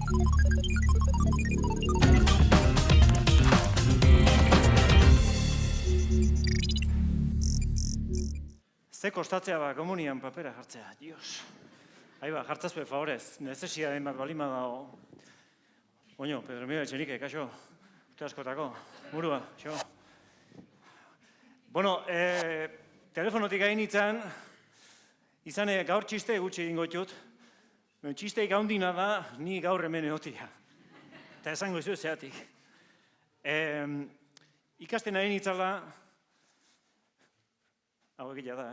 Ze kostatzea ba, komunian papera jartzea, dios. Aiba, jartzazue, favorez, nezesia den bat balima dago. Oño, Pedro Miguel Etxenike, kaixo, urte askotako, burua, xo. Bueno, telefonotik hain itzan, izan gaur txiste gutxi egingo ditut. Txisteik haundina da, ni gaur hemen egotia. Eta esango izu zeatik. Ikasten hain itzala, hau egia da,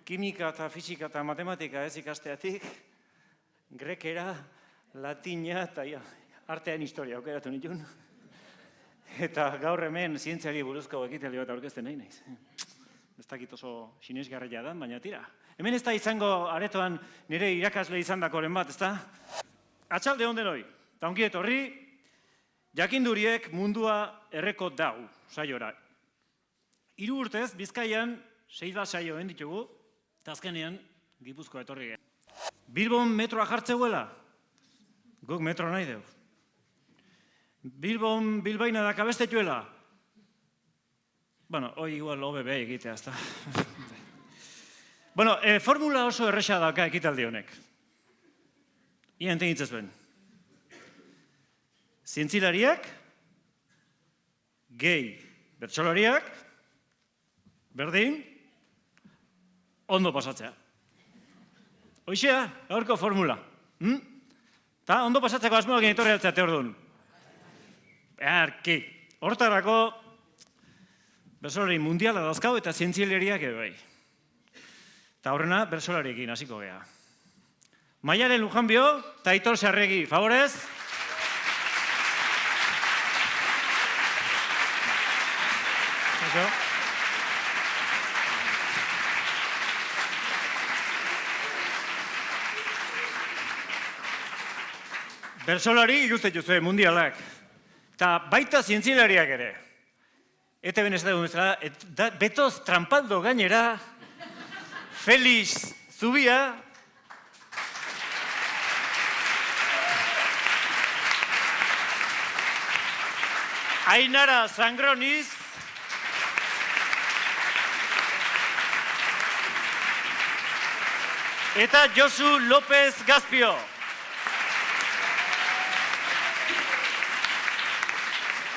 kimika eta fisika eta matematika ez ikasteatik, grekera, latina eta artean historia aukeratu nituen. Eta gaur hemen zientziari buruzko ekitali bat aurkezten nahi naiz. Ez dakit oso sinesgarria da, baina tira. Hemen ez da izango aretoan nire irakasle izan dakoren bat, ez da? Atxalde hon denoi, eta ongi etorri, jakinduriek mundua erreko dau, saiora. 3 urtez, Bizkaian 6 saio ditugu, eta azkenean Gipuzkoa etorri gen. Bilbon metroa jartzeuela? Guk metro nahi deu. Bilbon bilbaina da kabestetuela? Bueno, hoi igual OBB egitea, ez da. Bueno, formula oso erresa daka ekitaldi honek. Ia entegitzez ben. Zientzilariak, gehi bertsolariak, berdin, ondo pasatzea. Hoixea, gaurko formula. Ta, ondo pasatzeko asmoak etorri altzate orduan. Beharki. Hortarako, bersolari mundiala dauzkau eta zientzilariak ere bai. Eta horrena, bersolariekin hasiko gea. Maialen Lujanbio eta Aitor Sarregi, favorez? Bersolari ikusten juzue mundialak. Eta baita zientzilariak ere. Eta ben ez da, betoz trampaldo gainera, Felix Zubia, Ainara Sangroniz, eta Josu López Gazpio.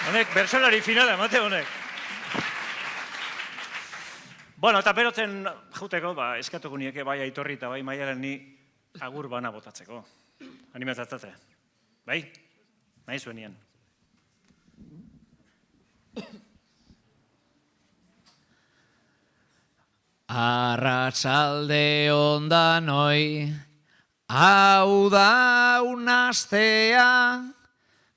Honek, bersolari finala, emate honek. Bueno, eta berotzen juteko, eskatuko nieke bai Aitorri eta bai Maialen ni agur bana botatzeko. Animatzatzate. Bai? Nahi zuen nien. Arratsalde ondan oi, hau da unastea,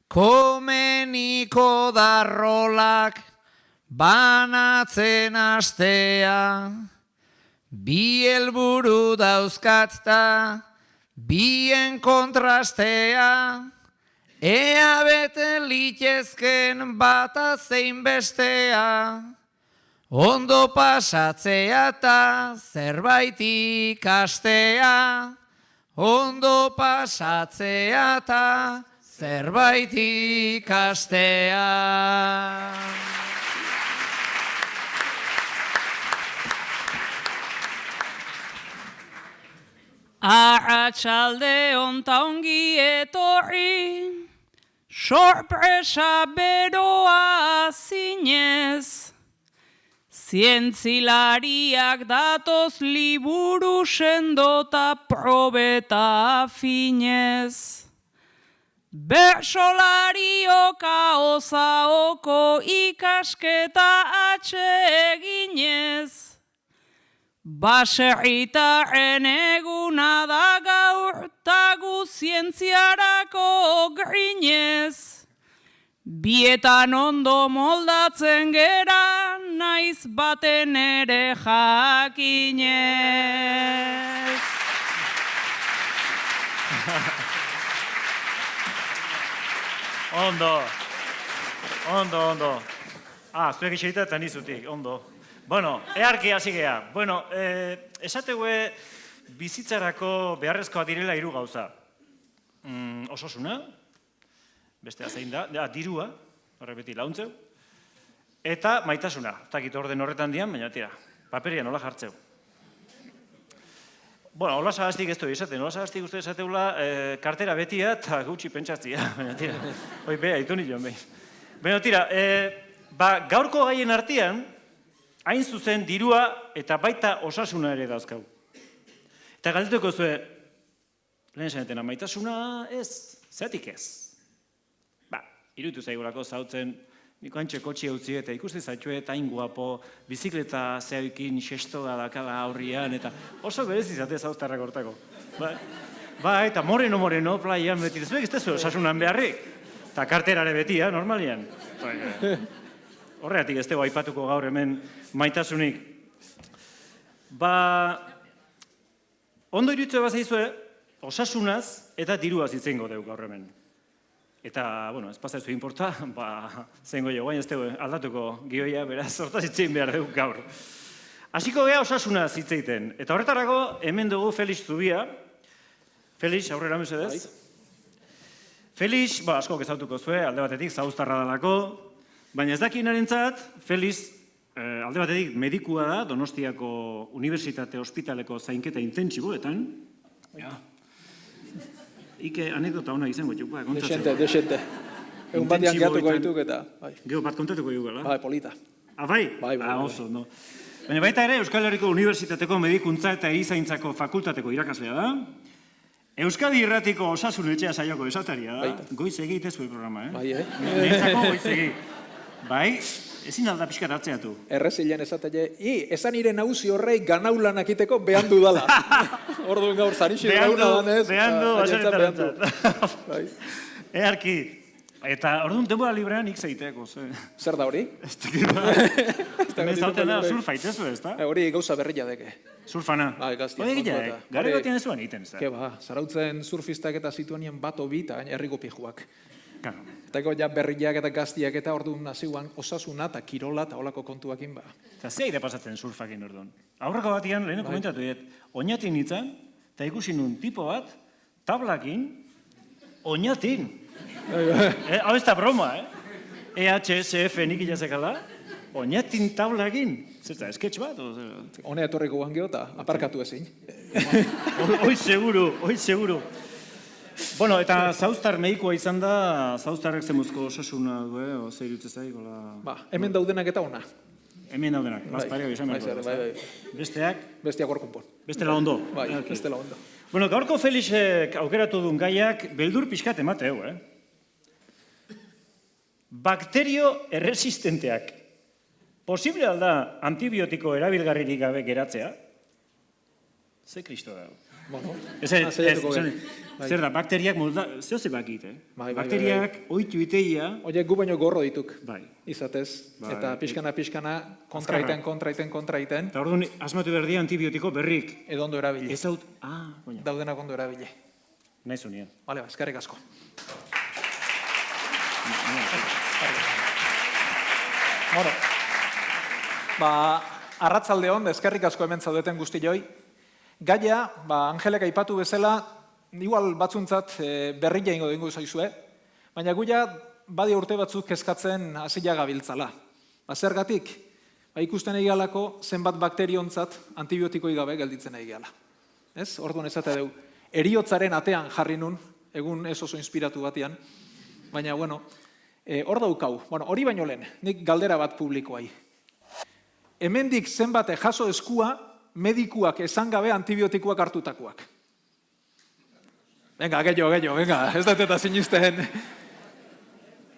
komeniko darrolak banatzen astea. Bi helburu dauzkatzta, bien kontrastea, ea bete litezken bata zein bestea. Ondo pasatzea eta zerbait ikastea, ondo pasatzea eta zerbait ikastea. Arratsalde on ta ongi etorri, sorpresa beroa zinez. Zientzilariak datoz liburu sendota probeta finez. Bersolariok osaoko ikasketa atseginez. Baserritarren eguna da gaur tagu zientziarako grinez. Bietan ondo moldatzen gera, naiz baten ere jakinez. Ondo. Zuek isegita eta nizutik, ondo. Bueno, earki hasi gea. Bueno, esategue bizitzarako beharrezkoa direla 3 gauza. osasuna, bestea zein da, dirua, horrek beti launtzeu, eta maitasuna. Takit orden horretan dian, baina tira, paperian nola jartzeu. Bueno, hola sagaztik ez du izaten, hola sagaztik uste esateula kartera betia eta gutxi pentsatzia, baina tira, hoi beha, itu nion behin. Baina tira, gaurko gaien artean, hain zuzen dirua eta baita osasuna ere dauzkau. Eta galdetuko zuen, lehen zenetena, maitasuna ez, zeatik ez. Irutu zaigurako zautzen, niko antxe kotxi utzi eta ikuste zaitue eta hain guapo, bizikleta zeakin xestoa dakala aurrian, eta oso berez izate zauztarrak hortako. Eta moreno, plaian beti, zuek ez tezu osasunan beharrik. Eta karterare betia, normalian. Horregatik ez dugu aipatuko gaur hemen maitasunik. Ondo irutu bazaizue, osasunaz eta diruaz itzengo dugu gaur hemen. Eta, bueno, ez pasaizu inporta, zengo jo, guain ez dugu aldatuko gioia, beraz, hortaz itzein behar dugu gaur. Hasiko geha osasuna zitzeiten, eta horretarako hemen dugu Felix Zubia. Felix, aurrera mesedez. Felix, asko ezautuko zue, alde batetik, zauztarra dalako, baina ez dakinarentzat, Felix, alde batetik, medikua da, Donostiako Unibertsitate Ospitaleko zainketa intentsiboetan. Ike anekdota hona izango txupa, kontatzen. Desente. Egun batian gehiatuko dituk eta... Gero bat kontatuko dugula. Polita. Bai? Oso, no. Baina baita ere, Euskal Herriko Unibertsitateko Medikuntza eta Erizaintzako Fakultateko irakaslea da. Euskadi Irratiko Osasun Etxea saioko esataria da. Goiz egitezue programa, Netzako goiz egi. Bai, ezin alda pixkat atzeatu. Errezilean esatele, esan nire nagusi horrei ganaulan akiteko behandu dala. Orduan gaur zarixi gauna danez. Behandu, basaretan. Earki. Eta orduan denbora librean nik zeiteako. Zer da hori? Ez tekit Hemen zauten da, surfa itezu ez da? Hori gauza berria deke. Surfana? Gaztian. Hori egitea, gare batean ez zuen egiten ez da? Ke zarautzen surfistak eta zituanien bato bi eta herriko pijuak. Eta ja berriak eta gaztiak eta orduan nazioan osasuna eta kirola eta olako kontuakin ba. Eta ze aire pasatzen surfakin orduan? Aurreko batian, lehen komentatu dut, oinatin nintzen, eta ikusi nun tipo bat, tablakin, oinatin. Hau ez da broma, EHSF nik ilazekala, oinatin tablakin. Zer da, sketch bat? Honea etorriko guan geota, aparkatu ezin. Hoi seguru. Bueno, eta zauztar medikoa izan da, zauztarrek zemuzko osasuna du, zer irutze zaik, hemen daudenak eta ona. Hemen daudenak, bazparia izan behar. Besteak? Besteak hor konpon. Bestela ondo. Bestela ondo. Bueno, gaurko Felixek aukeratu duen gaiak, beldur pixkat emateu, Bakterio erresistenteak. Posible alda antibiotiko erabilgarririk gabe geratzea? Ze kristo da? Zer da, bakteriak molda, zeo ze bakit, Bakteriak oitu iteia... Oie, gu baino gorro dituk, Bai. izatez. Eta pixkana, kontraiten. Eta orduan, asmatu berdia antibiotiko berrik. Edo ondo erabili. Ez haut, Daudenak ondo erabili. Nahi zunien. Bale, eskerrik asko. Bueno, arratzalde hon, eskerrik asko hemen zaudeten guzti joi. Gaia, Angelek aipatu bezala, igual batzuntzat berria ingo dengo zaizue, baina guia badia urte batzuk kezkatzen hasila gabiltzala. Zergatik, ikusten egialako zenbat bakteriontzat antibiotikoi gabe gelditzen egiala. Ez? Orduan esate dugu, eriotzaren atean jarri nun, egun ez oso inspiratu batean, baina, hor daukau. Hori baino lehen, nik galdera bat publikoai. Hemendik zenbate jaso eskua, medikuak esan gabe antibiotikoak hartutakoak. Venga, gehiago, ez dut eta sinisten.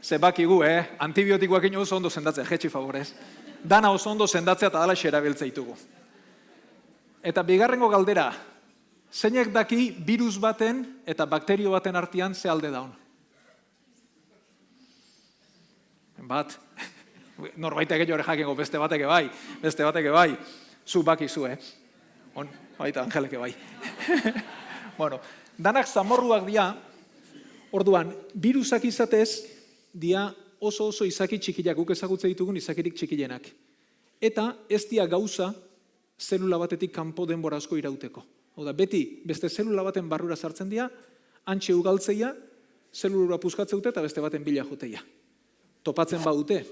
Zebakigu, antibiotikoak ino oso ondo sendatzea, jetxi favorez. Dana oso ondo sendatzea eta dala xerabiltza ditugu. Eta bigarrengo galdera, zeinek daki virus baten eta bakterio baten artean ze alde daun? Bat, norbaitek gehiago jakengo, beste bateke bai. Zu bakizu, Baita, Angeleke bai. Danak zamorruak dia, orduan, virusak izatez, dia oso izaki txikiak, guk ezagutze ditugun izakirik txikilenak. Eta ez dia gauza zelula batetik kanpo denbora asko irauteko. Beti, beste zelula baten barrura sartzen dia, antxe ugaltzeia, zelulura puskatzeute eta beste baten bila joteia. Topatzen baute.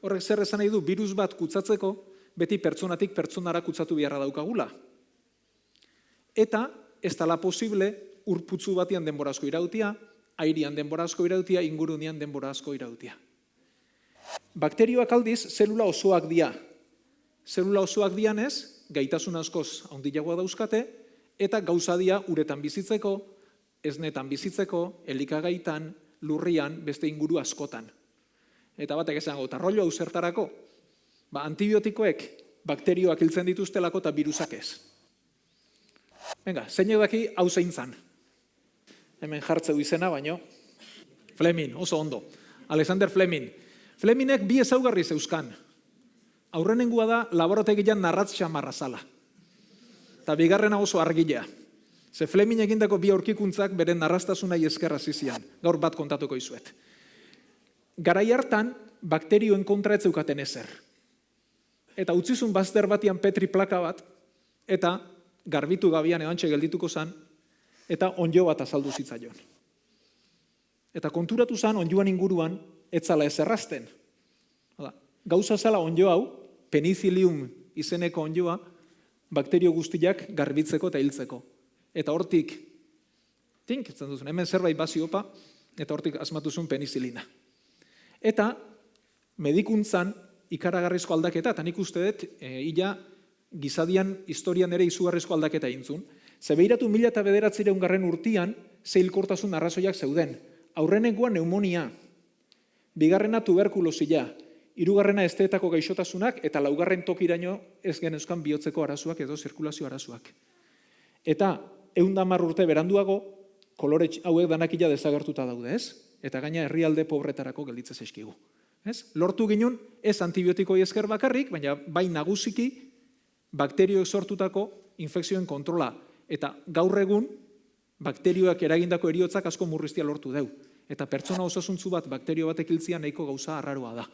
Horrek zer esan nahi du, virus bat kutsatzeko, beti pertsonatik pertsonara kutsatu beharra daukagula. Eta ez dela posible urputzu batian denbora asko irautia, airian denbora asko irautia, ingurunian denbora asko irautia. Bakterioak aldiz, zelula osoak dira. Zelula osoak dianez, gaitasun askoz handiagoa dauzkate, eta gauza dira uretan bizitzeko, esnetan bizitzeko, elikagaitan, lurrian, beste inguru askotan. Eta batek esango, eta rollo hau zertarako? Antibiotikoek bakterioak hiltzen dituztelako eta virusak ez. Venga, zein edaki hau zein zan. Hemen jartzeu izena, baino. Fleming, oso ondo. Alexander Fleming. Flemingek bi ezaugarri zeuzkan. Aurrenengua da, laborategian narratz xamarra zala. Eta bigarrena oso argilea. Ze Fleming egindako bi aurkikuntzak beren narraztasunai eskerra zizian. Gaur bat kontatuko izuet. Garai hartan, bakterioen kontra ez zeukaten ezer. Eta utzizun bazter batian petri plaka bat, eta garbitu gabian eantxe geldituko zan, eta onjo bat azaldu zitzaion. Eta konturatu zan, onjoan inguruan, ez zala ez errazten. Gauza zala onjo hau, penicillium izeneko onjoa, bakterio guztiak garbitzeko eta hiltzeko. Eta hortik, hemen zerbait baziopa, eta hortik asmatuzun penicillina. Eta medikuntzan ikaragarrizko aldaketa, eta nik uste dut, illa gizadian historian ere izugarrizko aldaketa intzun. Zebeiratu 1909 urtean, zeilkortasun arrazoiak zeuden. Aurrenengoa pneumonia, bigarrena tuberkulosia, hirugarrena esteetako gaixotasunak, eta laugarren tokiraino ez genezkan bihotzeko arazoak edo zirkulazio arazoak. Eta 110 urte beranduago, kolore hauek danakila desagertuta daude, ez? Eta gaina herrialde pobretarako gelditze zaizkigu. Lortu ginen, ez antibiotikoi esker bakarrik, baina bai nagusiki bakterioek sortutako infekzioen kontrola. Eta gaur egun, bakterioak eragindako heriotzak asko murriztia lortu deu. Eta pertsona osasuntzu bat bakterio batek hiltzia nahiko gauza arraroa da.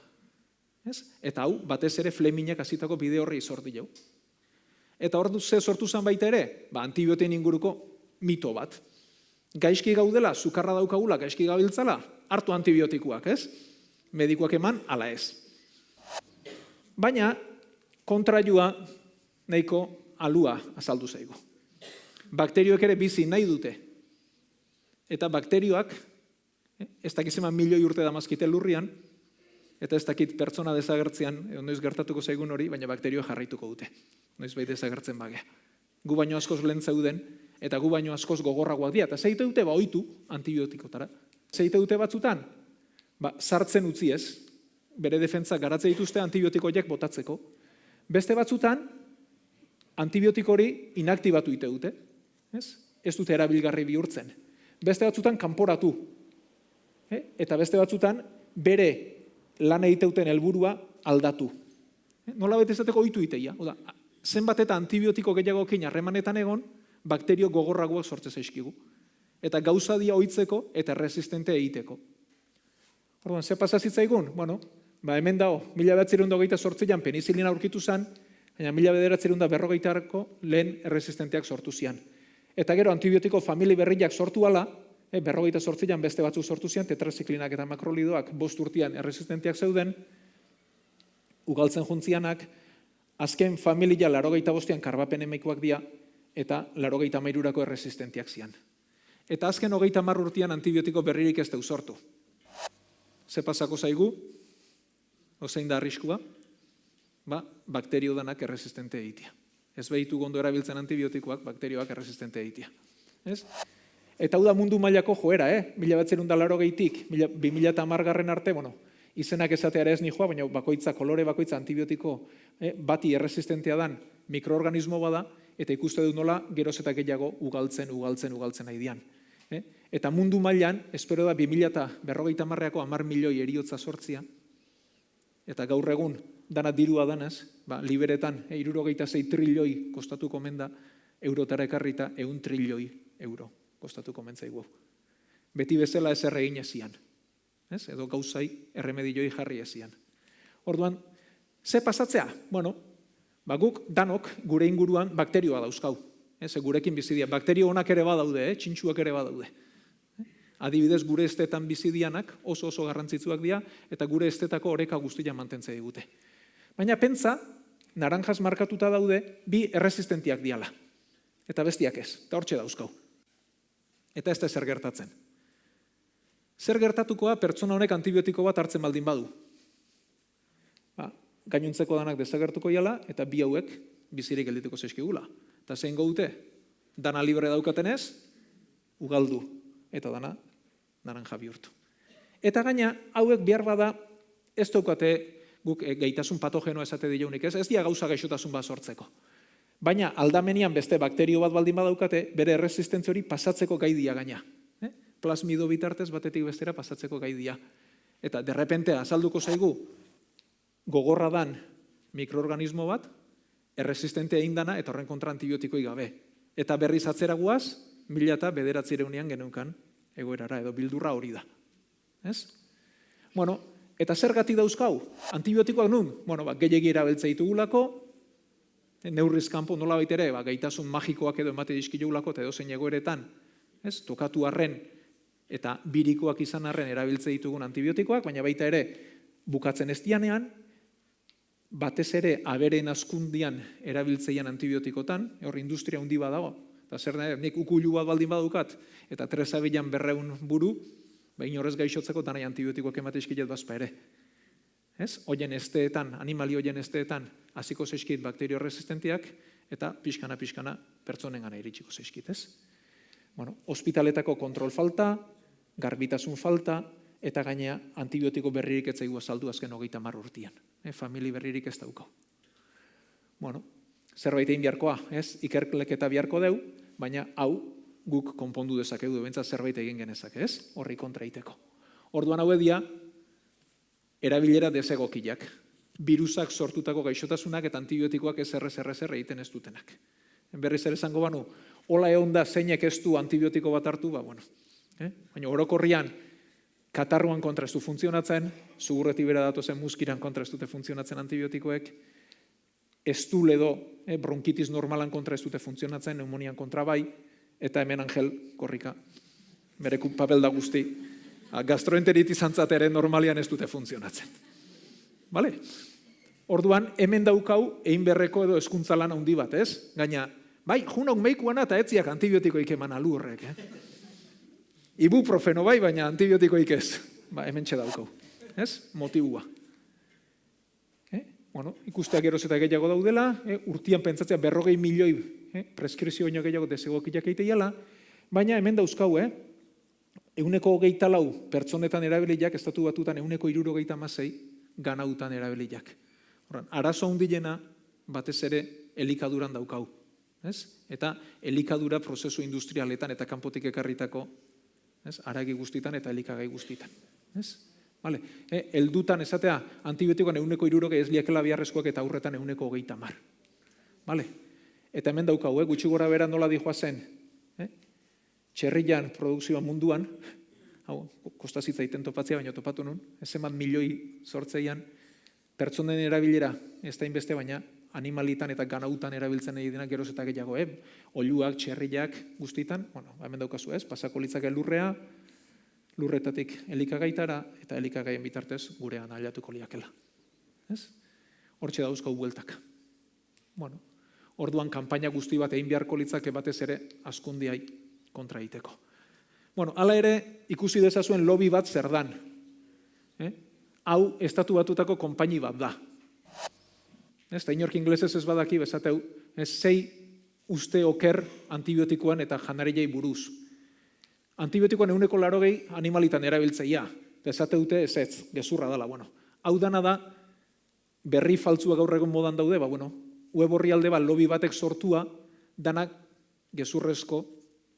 Eta hau, batez ere Flemingek hasitako bide horri sorti jau. Eta hor ze sortu zen baita ere, antibiotien inguruko mito bat. Gaizki gaudela, sukarra daukagula, gaizki gabiltzala, hartu antibiotikuak, ez? Medikuak eman, ala ez. Baina, kontraioa nahiko alua azaldu zaigu. Bakterioek ere bizi nahi dute. Eta bakterioak, ez dakizeman milioi urte damazkite lurrian, eta ez dakit pertsona desagertzean, noiz gertatuko zaigun hori, baina bakterioa jarraituko dute. Noiz bai desagertzen bagea. Gu baino askoz lehen zeuden, eta gu baino askoz gogorragoak dira. Eta zeite dute ohitu antibiotikotara. Zeite dute batzutan, sartzen utzi ez, bere defentsa garatze dituzte antibiotikoiek botatzeko. Beste batzutan, antibiotiko hori inaktibatu ite dute. Ez dute erabilgarri bihurtzen. Beste batzutan kanporatu. Eta beste batzutan, bere lan egiteuten helburua aldatu. Nola bete izateko ohitu iteia. Zenbat eta antibiotiko gehiagokin harremanetan egon, bakterio gogorragoak sortze zaizkigu. Eta gauza dia ohitzeko eta resistente egiteko. Orduan, ze pasa zitzaigun? Hemen dago, 1928an penicillina aurkitu zen, baina 1940ko lehen erresistenteak sortu zian. Eta gero antibiotiko famili berriak sortu ala, 48an beste batzuk sortu zian, tetraziklinak eta makrolidoak 5 urtean erresistenteak zeuden, ugaltzen juntzianak, azken familia 85an karbapenemeikoak dira, eta 93ko erresistentiak zian. Eta azken 30 urtean antibiotiko berririk ez deu sortu. Ze pasako zaigu? Ozein da arriskua? Bakterio danak erresistente egitea. Ez behitu gondo erabiltzen antibiotikoak, bakterioak erresistente egitea. Eta hau da mundu mailako joera, 1980tik, 2010 arte, izenak esatea ere ez nijoa, baina kolore bakoitza antibiotiko bati erresistentea dan mikroorganismo bada, eta ikuste du nola geroz eta gehiago ugaltzen nahi dian. Eta mundu mailan, espero da 2050ko 10 milioi eriotza sortzia, eta gaur egun dana dirua danaz, liberetan 66 trilioi kostatuko menda, eurotara ekarrita 100 trilioi euro kostatuko mentzaigu. Beti bezala ez erregin ezian. Edo gauzai erremedioi jarri ezian. Orduan, ze pasatzea? Guk danok gure inguruan bakterioa dauzkau. Gurekin bizidia. Bakterio onak ere badaude, txintxuak ere badaude. Adibidez, gure estetan bizi dianak oso garrantzitsuak dira, eta gure estetako oreka guztia mantentze digute. Baina pentsa, naranjas markatuta daude, bi erresistentiak diala. Eta bestiak ez, eta hortxe dauzkau. Eta ez da zer gertatzen. Zer gertatukoa pertsona honek antibiotiko bat hartzen baldin badu. Gainuntzeko danak desagertuko jala, eta bi hauek bizirik geldituko zaizkigula. Eta zein dute, dana libre daukatenez, ugaldu, eta dana naranja bihurtu. Eta gaina, hauek behar bada, ez daukate guk gaitasun patogeno esate dileunik, ez dia gauza gaixotasun bat sortzeko. Baina aldamenian beste bakterio bat baldin badaukate, bere erresistentzia hori pasatzeko gai dia gaina. Plasmido bitartez batetik bestera pasatzeko gai dia. Eta derrepente azalduko zaigu, gogorra dan mikroorganismo bat, erresistentea indana eta horren kontra antibiotikoi gabe. Eta berriz atzera guaz, 1909 geneunkan egoerara edo bildurra hori da. Ez? Bueno, eta zergatik dauzkau? Antibiotikoak nun? Bueno, gehiegi erabiltze ditugulako, neurriz kanpo nola baitere, gaitasun magikoak edo emate dizkilugulako eta edozein egoeretan, ez? Tokatu arren eta birikoak izan arren erabiltze ditugun antibiotikoak, baina baita ere bukatzen ez dianean, batez ere aberen askundian erabiltzeian antibiotikotan, hor industria handi badago, eta zer nahi, nik ukulu bat baldin badukat, eta 3 200 buru, inorrez gaixotzeko danai antibiotikoak emate izkilet bazpa ere. Ez? Oien esteetan, animali oien esteetan, hasiko zeizkit bakterio resistentiak, eta pixkana pertsonen gana iritsiko zeizkit, ez? Bueno, ospitaletako kontrol falta, garbitasun falta, eta gainea antibiotiko berririk ez zaigu azaldu azken 30 urtean. Famili berririk ez daukau. Bueno, zerbait egin biharkoa, ez? Ikerketa biharko deu, baina hau guk konpondu dezakegu, bentsat zerbait egin genezak, ez? Horri kontra iteko. Orduan hau edia, erabilera desegokiak. Birusak sortutako gaixotasunak eta antibiotikoak ez egiten ez dutenak. Berriz ere esango banu, hola egon da zeinek ez du antibiotiko bat hartu, bueno. Baina orokorrian, katarruan kontra ez du funtzionatzen, zugurreti bera datozen muskiran kontra ez dute funtzionatzen antibiotikoek, ez du ledo, bronkitis normalan kontra ez dute funtzionatzen, pneumonian kontra bai, eta hemen Angel korrika, bere papel da guzti, gastroenteritis antzat ere normalian ez dute funtzionatzen. Bale? Orduan, hemen daukau, egin berreko edo eskuntza lan handi bat, ez? Gaina, bai, junauk meikuana eta etziak antibiotikoik eman alu horrek, Ibuprofeno bai, baina antibiotikoik ez. Hemen daukau. Ez? Motibua. Bueno, ikusteak geroz eta gehiago daudela, urtian pentsatzea 40 milioi preskrizio baino gehiago desegokiak eiteiala, baina hemen dauzkau, 124 pertsonetan erabiliak, estatu batutan 176 ganautan erabiliak. Arazo handilena batez ere elikaduran daukau. Eta elikadura prozesu industrialetan eta kanpotik ekarritako haragi guztitan eta elikagai guztitan. Eldutan esatea antibiotikoan 160 ez liakela biharrezkoak eta aurretan 130. Eta hemen daukau, gutxi gora bera nola dijoa zen, txerrian produkzioa munduan, kostazitzaiten topatzea, baina topatu nun, ez eman milioi sortzeian, pertsonen erabilera ez da inbeste, baina animalitan eta ganautan erabiltzen egin denak geroz eta gehiago, oiluak, txerriak guztitan, hemen daukazu ez, pasako litzake lurrea, lurretatik elikagaitara, eta elikagaien bitartez gurean aldatuko liakela. Hortxe dauzkau bueltak. Orduan, kanpaina guzti bat egin beharko litzake batez ere askundiai kontra egiteko. Hala ere, ikusi dezazuen lobby bat zer dan. Hau, estatu batutako konpaini bat da. Eta inork inglesez ez badaki bezateu, zei uste oker antibiotikoan eta janarilei buruz. Antibiotikoan 180 animalitan erabiltzeia. Esateute ez, gezurra dela. Hau dana da, berri faltzua gaur egun modan daude, web horri alde bat lobby batek sortua, danak gezurrezko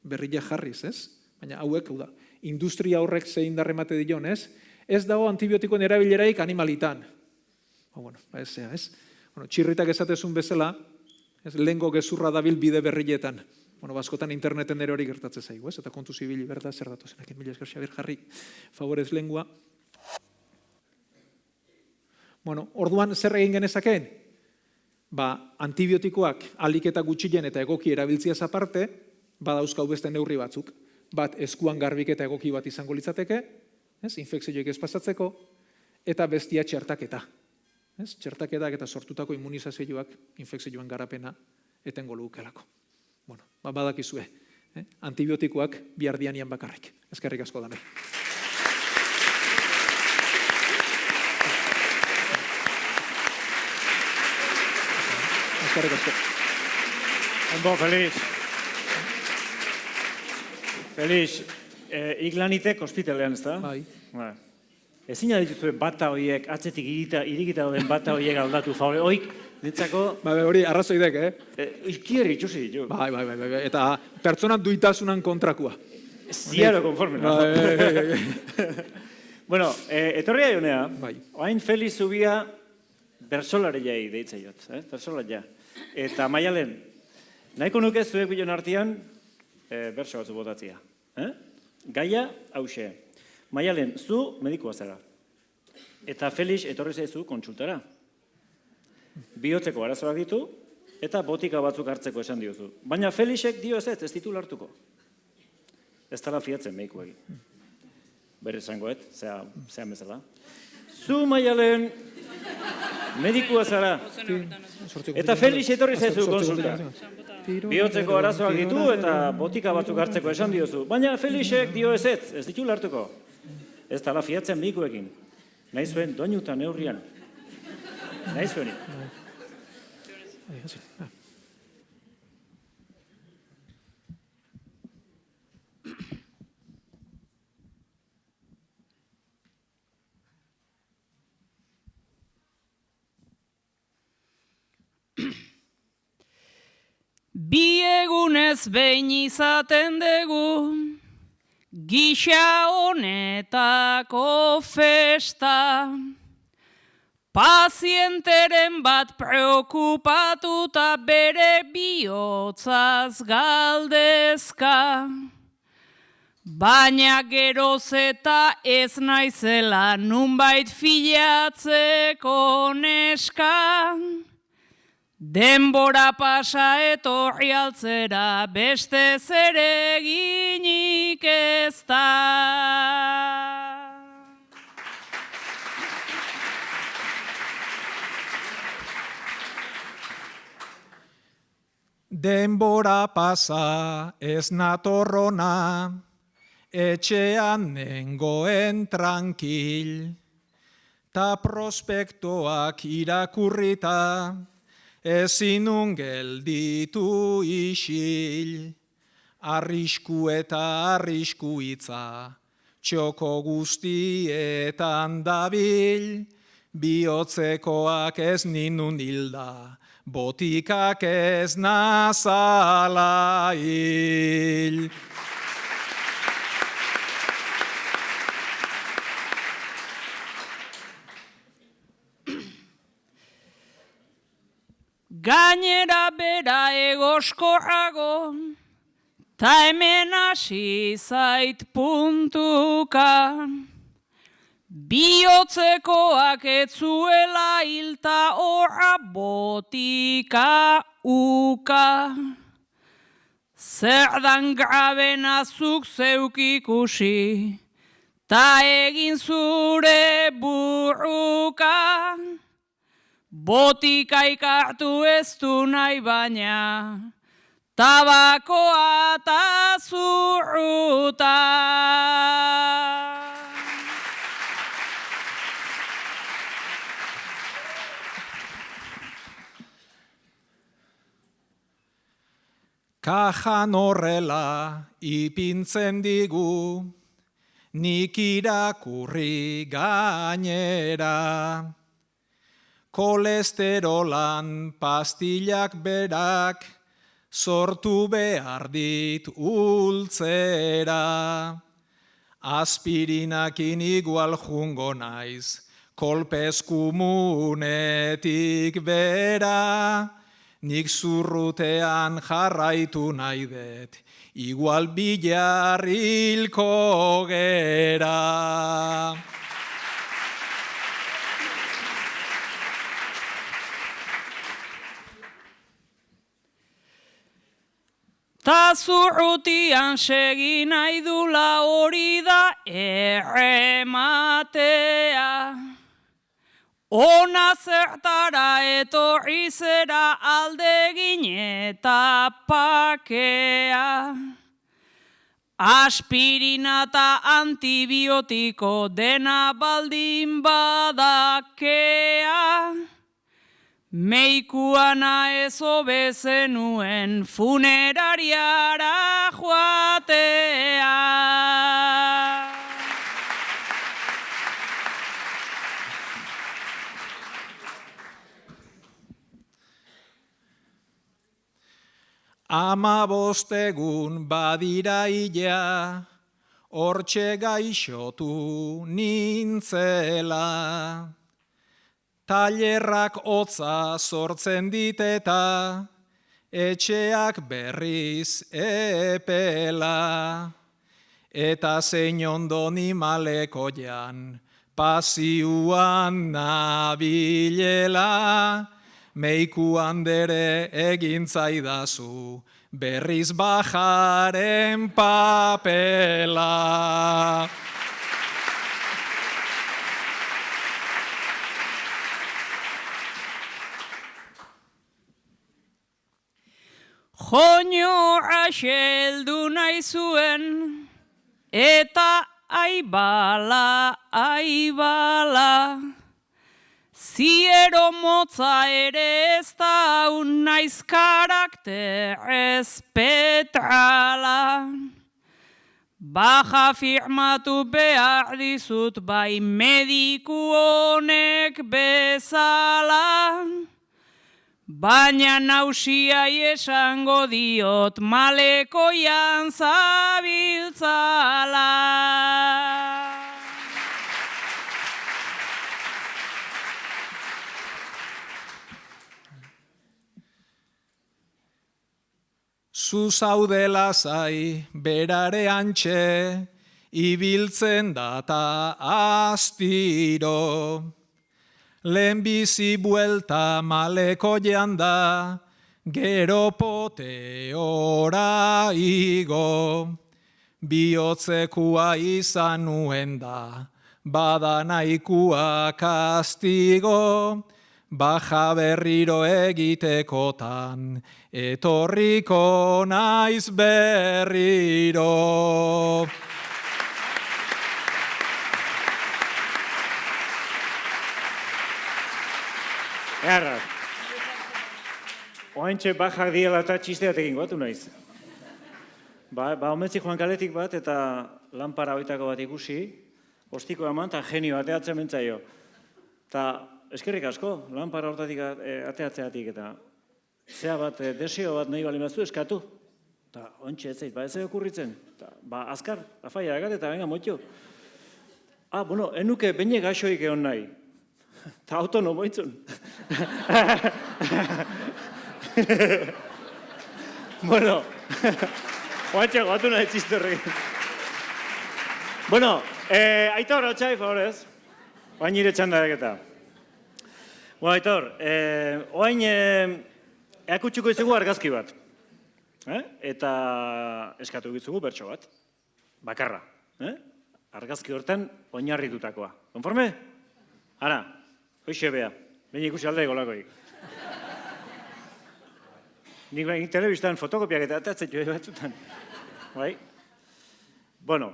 berria jarriz, ez? Baina hauek, hau da, industria horrek zein darremate dion, ez? Ez dago antibiotikoen erabileraik animalitan. Ez? Txirritak esatezun bezala, lehengo gezurra dabil bide berrietan. Baskotan interneten ere hori gertatzen zaigu, ez? Eta kontu zibili berda zer datozenak, mila esker Xabier jarri, favorez lengua. Orduan zer egin genezakeen? Antibiotikoak alik eta gutxien eta egoki erabiltziaz aparte, badauzkau beste neurri batzuk. bat eskuan garbiketa egoki bat izango litzateke, infekzioek ez pasatzeko, eta bestia txertaketa. Txertaketak eta sortutako immunizazioak infekzioen garapena etengo lukelako. Bueno, badakizue, antibiotikoak bihar dianian bakarrik. Eskerrik asko danai. Eskerrik asko. Ondo, Felix. Felix, iklanitek ospitalean, ez da? Bai. Ezin dituzue bata horiek, atzetik irikita dauden bata horiek aldatu, favore, oik, nintzako... Hori arrazoidek, Ikieri itxusi ditu. Bai, eta pertsonan duitasunan kontrakua. Ziaro konforme. Bueno, etorria jonea, oain Felix Zubia bersolare jai deitza jot, bersolat ja. Eta Maialen, nahiko nuke zuek bilen artean berso batzu botatzia. Gaia, hause. Maialen, zu medikoa zara. Eta Felix etorri zaizu kontsultara. Bihotzeko arazoak ditu, eta botika batzuk hartzeko esan diozu. Baina Felixek dio ez ditu lartuko. Ez tala fiatzen medikoegi. Bere esangoet, zean bezala. Zu, Maialen, medikoa zara. Eta Felix etorri zaizu konsulta. Bihotzeko arazoak ditu eta botika batzuk hartzeko esan diozu. Baina Felixek dio ez ditu lartuko. Ez tala fiatzen medikoekin. Nahi zuen doinuta neurrian. Nahi zuenik. Bi egunez behin izaten dugu, gisa honetako festa. Pazienteren bat preokupatuta bere bihotzaz galdezka. Baina geroz eta ez naizela nunbait filatzeko neska. Denbora pasa etorri altzera beste zereginik ez da. Denbora pasa ez natorrona, etxean nengoen tranquil, ta prospektoak irakurrita, ezinun gelditu isil. Arrisku eta arrisku hitza, txoko guztietan dabil, bihotzekoak ez ninun hilda, botikak ez nazala hil. Gainera bera egoskorrago, ta hemen hasi zait puntuka. Bihotzekoak etzuela hilta horra botika uka. Zer dan grabena zuk zeuk ikusi, ta egin zure burruka. Botika ikartu ez du nahi baina, tabakoa ta zurruta. Kajan horrela ipintzen digu, nik irakurri gainera. Kolesterolan pastillak berak sortu behar dit ultzera. Aspirinakin igual jungo naiz, kolpez kumunetik bera. Nik zurrutean jarraitu nahi dut, igual bilarrilko gera. Ta zurrutian segi nahi dula hori da errematea. Ona zertara etorri zera aldegin eta pakea. Aspirina eta antibiotiko dena baldin badakea. Meikuana ez obezenuen funerariara joatea. Amabostegun badira ila, hortxe gaixotu nintzela. Tailerrak hotza sortzen dit eta etxeak berriz epela. Eta zein ondo nimalekoian pasiuan nabilela. Meiku handere egin zaidazu berriz bajaren papela. Joño axeldu nahi zuen, eta aibala, aibala. Ziero motza ere ez da naiz karakter espetrala. Baja firmatu behar dizut bai mediku honek bezala. Baina nausiai esango diot malekoian zabiltzala. Zu zaude lasai berare antxe, ibiltzen data astiro. Lehenbizi buelta malekoian da, gero poteora igo. Bihotzekua izan nuen da, bada nahikua kastigo. Baja berriro egitekotan, etorriko naiz berriro. Errat. Oaintxe bajak diela eta txisteat egin batu naiz. Ba, ometzi joan kaletik bat eta lanpara hoitako bat ikusi, ostiko eman eta genio ateatzen mentzaio. Ta eskerrik asko, lanpara hortatik ateatzeatik eta zea bat, desio bat nahi bali maztu eskatu. Ta ointxe ez zait, ba ez zait okurritzen. Ba azkar, afaia agat eta venga motxo. Bueno, enuke beine gaixoik egon nahi. Ta autonomo itzun. Bueno, oantxe goatu nahi txistorri. Bueno, Aitor, hotxai, favorez. Oain nire txandarek eta. Bueno, Aitor, oain eakutsuko izugu argazki bat. Eta eskatu gizugu bertso bat. Bakarra. Argazki hortan oinarritutakoa. Konforme? Ara, hoxe bea. Baina ikusi alde egolakoik. Nik bain telebistan fotokopiak eta atatzen joe batzutan. Bai? Bueno,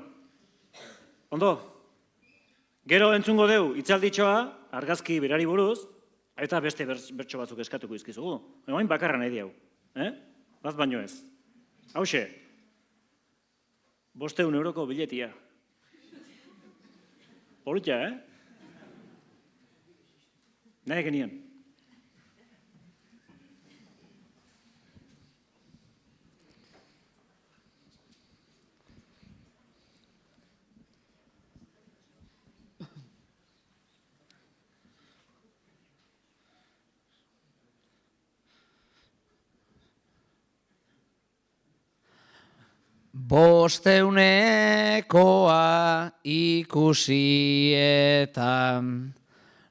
ondo. Gero entzungo deu itzalditxoa, argazki berari buruz, eta beste bertso batzuk eskatuko izkizugu. Oain bakarra nahi diau. Bat baino ez. Hauxe, 500 euroko biletia. Polutxa, Nahi genien. Bosteunekoa ikusi eta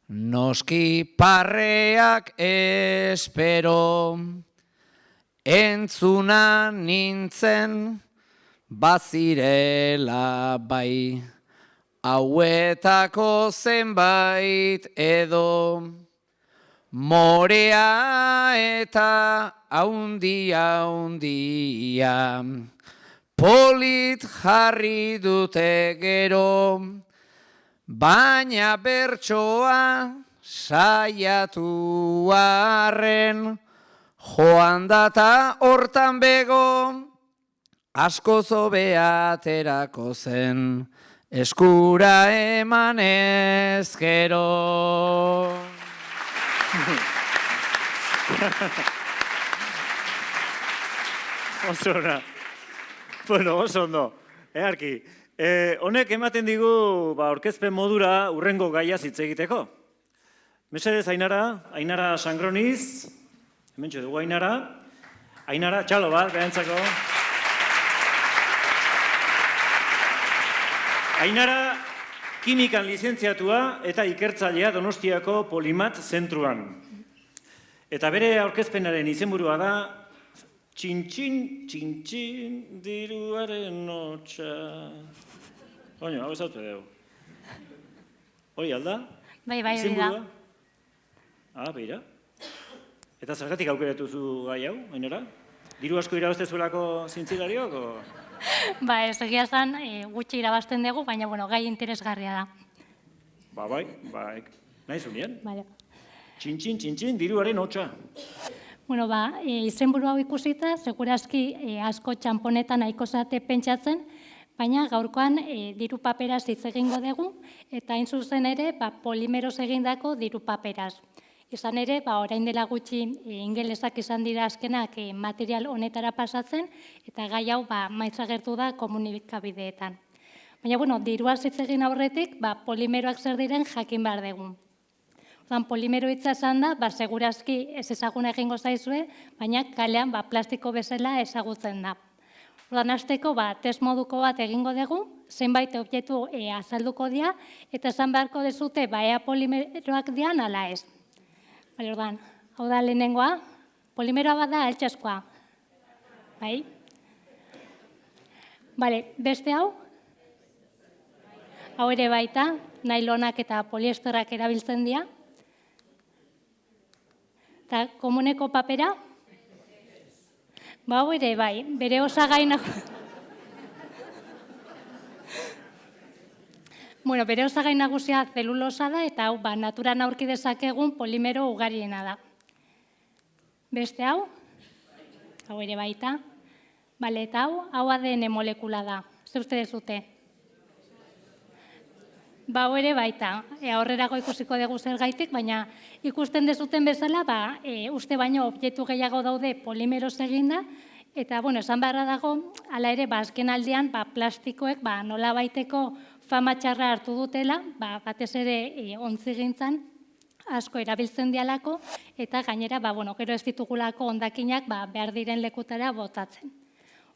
noski parreak espero. entzuna nintzen bazirela bai, hauetako zenbait edo morea eta haundia, polit jarri dute gero, baina bertsoa saiatu arren, joan data hortan bego, asko zobea aterako zen, eskura emanez gero. Oso ona. Bueno, oso ondo. Earki, honek ematen digu aurkezpen modura urrengo gaia hitz egiteko. Mesedez, Ainara Sangroniz, hementxe dugu Ainara, txalo bat, behantzako. Ainara, kimikan lizentziatua eta ikertzailea Donostiako Polimat zentruan. Eta bere aurkezpenaren izenburua da, txintxin, diruaren notxa. Oino, hau ezautu dugu. Hori alda? Bai, hori da. Izenburua? Beira. Eta zergatik aukeratu zu gai hau, Ainara? Diru asko irabazte zuelako zintzilariok? Ba, ez egia zan, gutxi irabazten dugu, baina, gai interesgarria da. Bai, nahi zunien? Bale. Txintxin, diruaren hotxa. Bueno, izenburu hau ikusita, segurazki asko txamponetan nahiko zate pentsatzen, baina gaurkoan diru paperaz hitz egingo dugu, eta hain zuzen ere, polimeroz egindako diru paperaz. Izan ere, orain dela gutxi ingelesak izan dira azkenak material honetara pasatzen, eta gai hau maiz agertu da komunikabideetan. Baina, diruaz hitz egin aurretik, polimeroak zer diren jakin behar dugu. Polimero hitza esan da, segurazki ez ezaguna egingo zaizue, baina kalean plastiko bezala ezagutzen da. Hasteko test moduko bat egingo dugu, zenbait objektu azalduko dira, eta esan beharko dezute ea polimeroak dian ala ez. Hau da lehenengoa, polimeroa bat da altxaskoa. Bai? Beste hau? Hau ere baita, nailonak eta poliesterrak erabiltzen dira. Eta komuneko papera? Hau ere bai, bere osagai bere osagai nagusia zelulosa da eta hau naturan aurki dezakegun polimero ugariena da. Beste hau? Hau ere baita. Eta hau ADN molekula da. Ze uste dezute? Hau ere baita. Horrerago ikusiko dugu zergaitik, baina ikusten dezuten bezala, uste baino objektu gehiago daude polimeroz eginda, eta, esan beharra dago, hala ere, azken aldean, plastikoek nola baiteko fama txarra hartu dutela, batez ere ontzigintzan asko erabiltzen dialako, eta gainera, gero ez ditugulako hondakinak behar diren lekutara botatzen.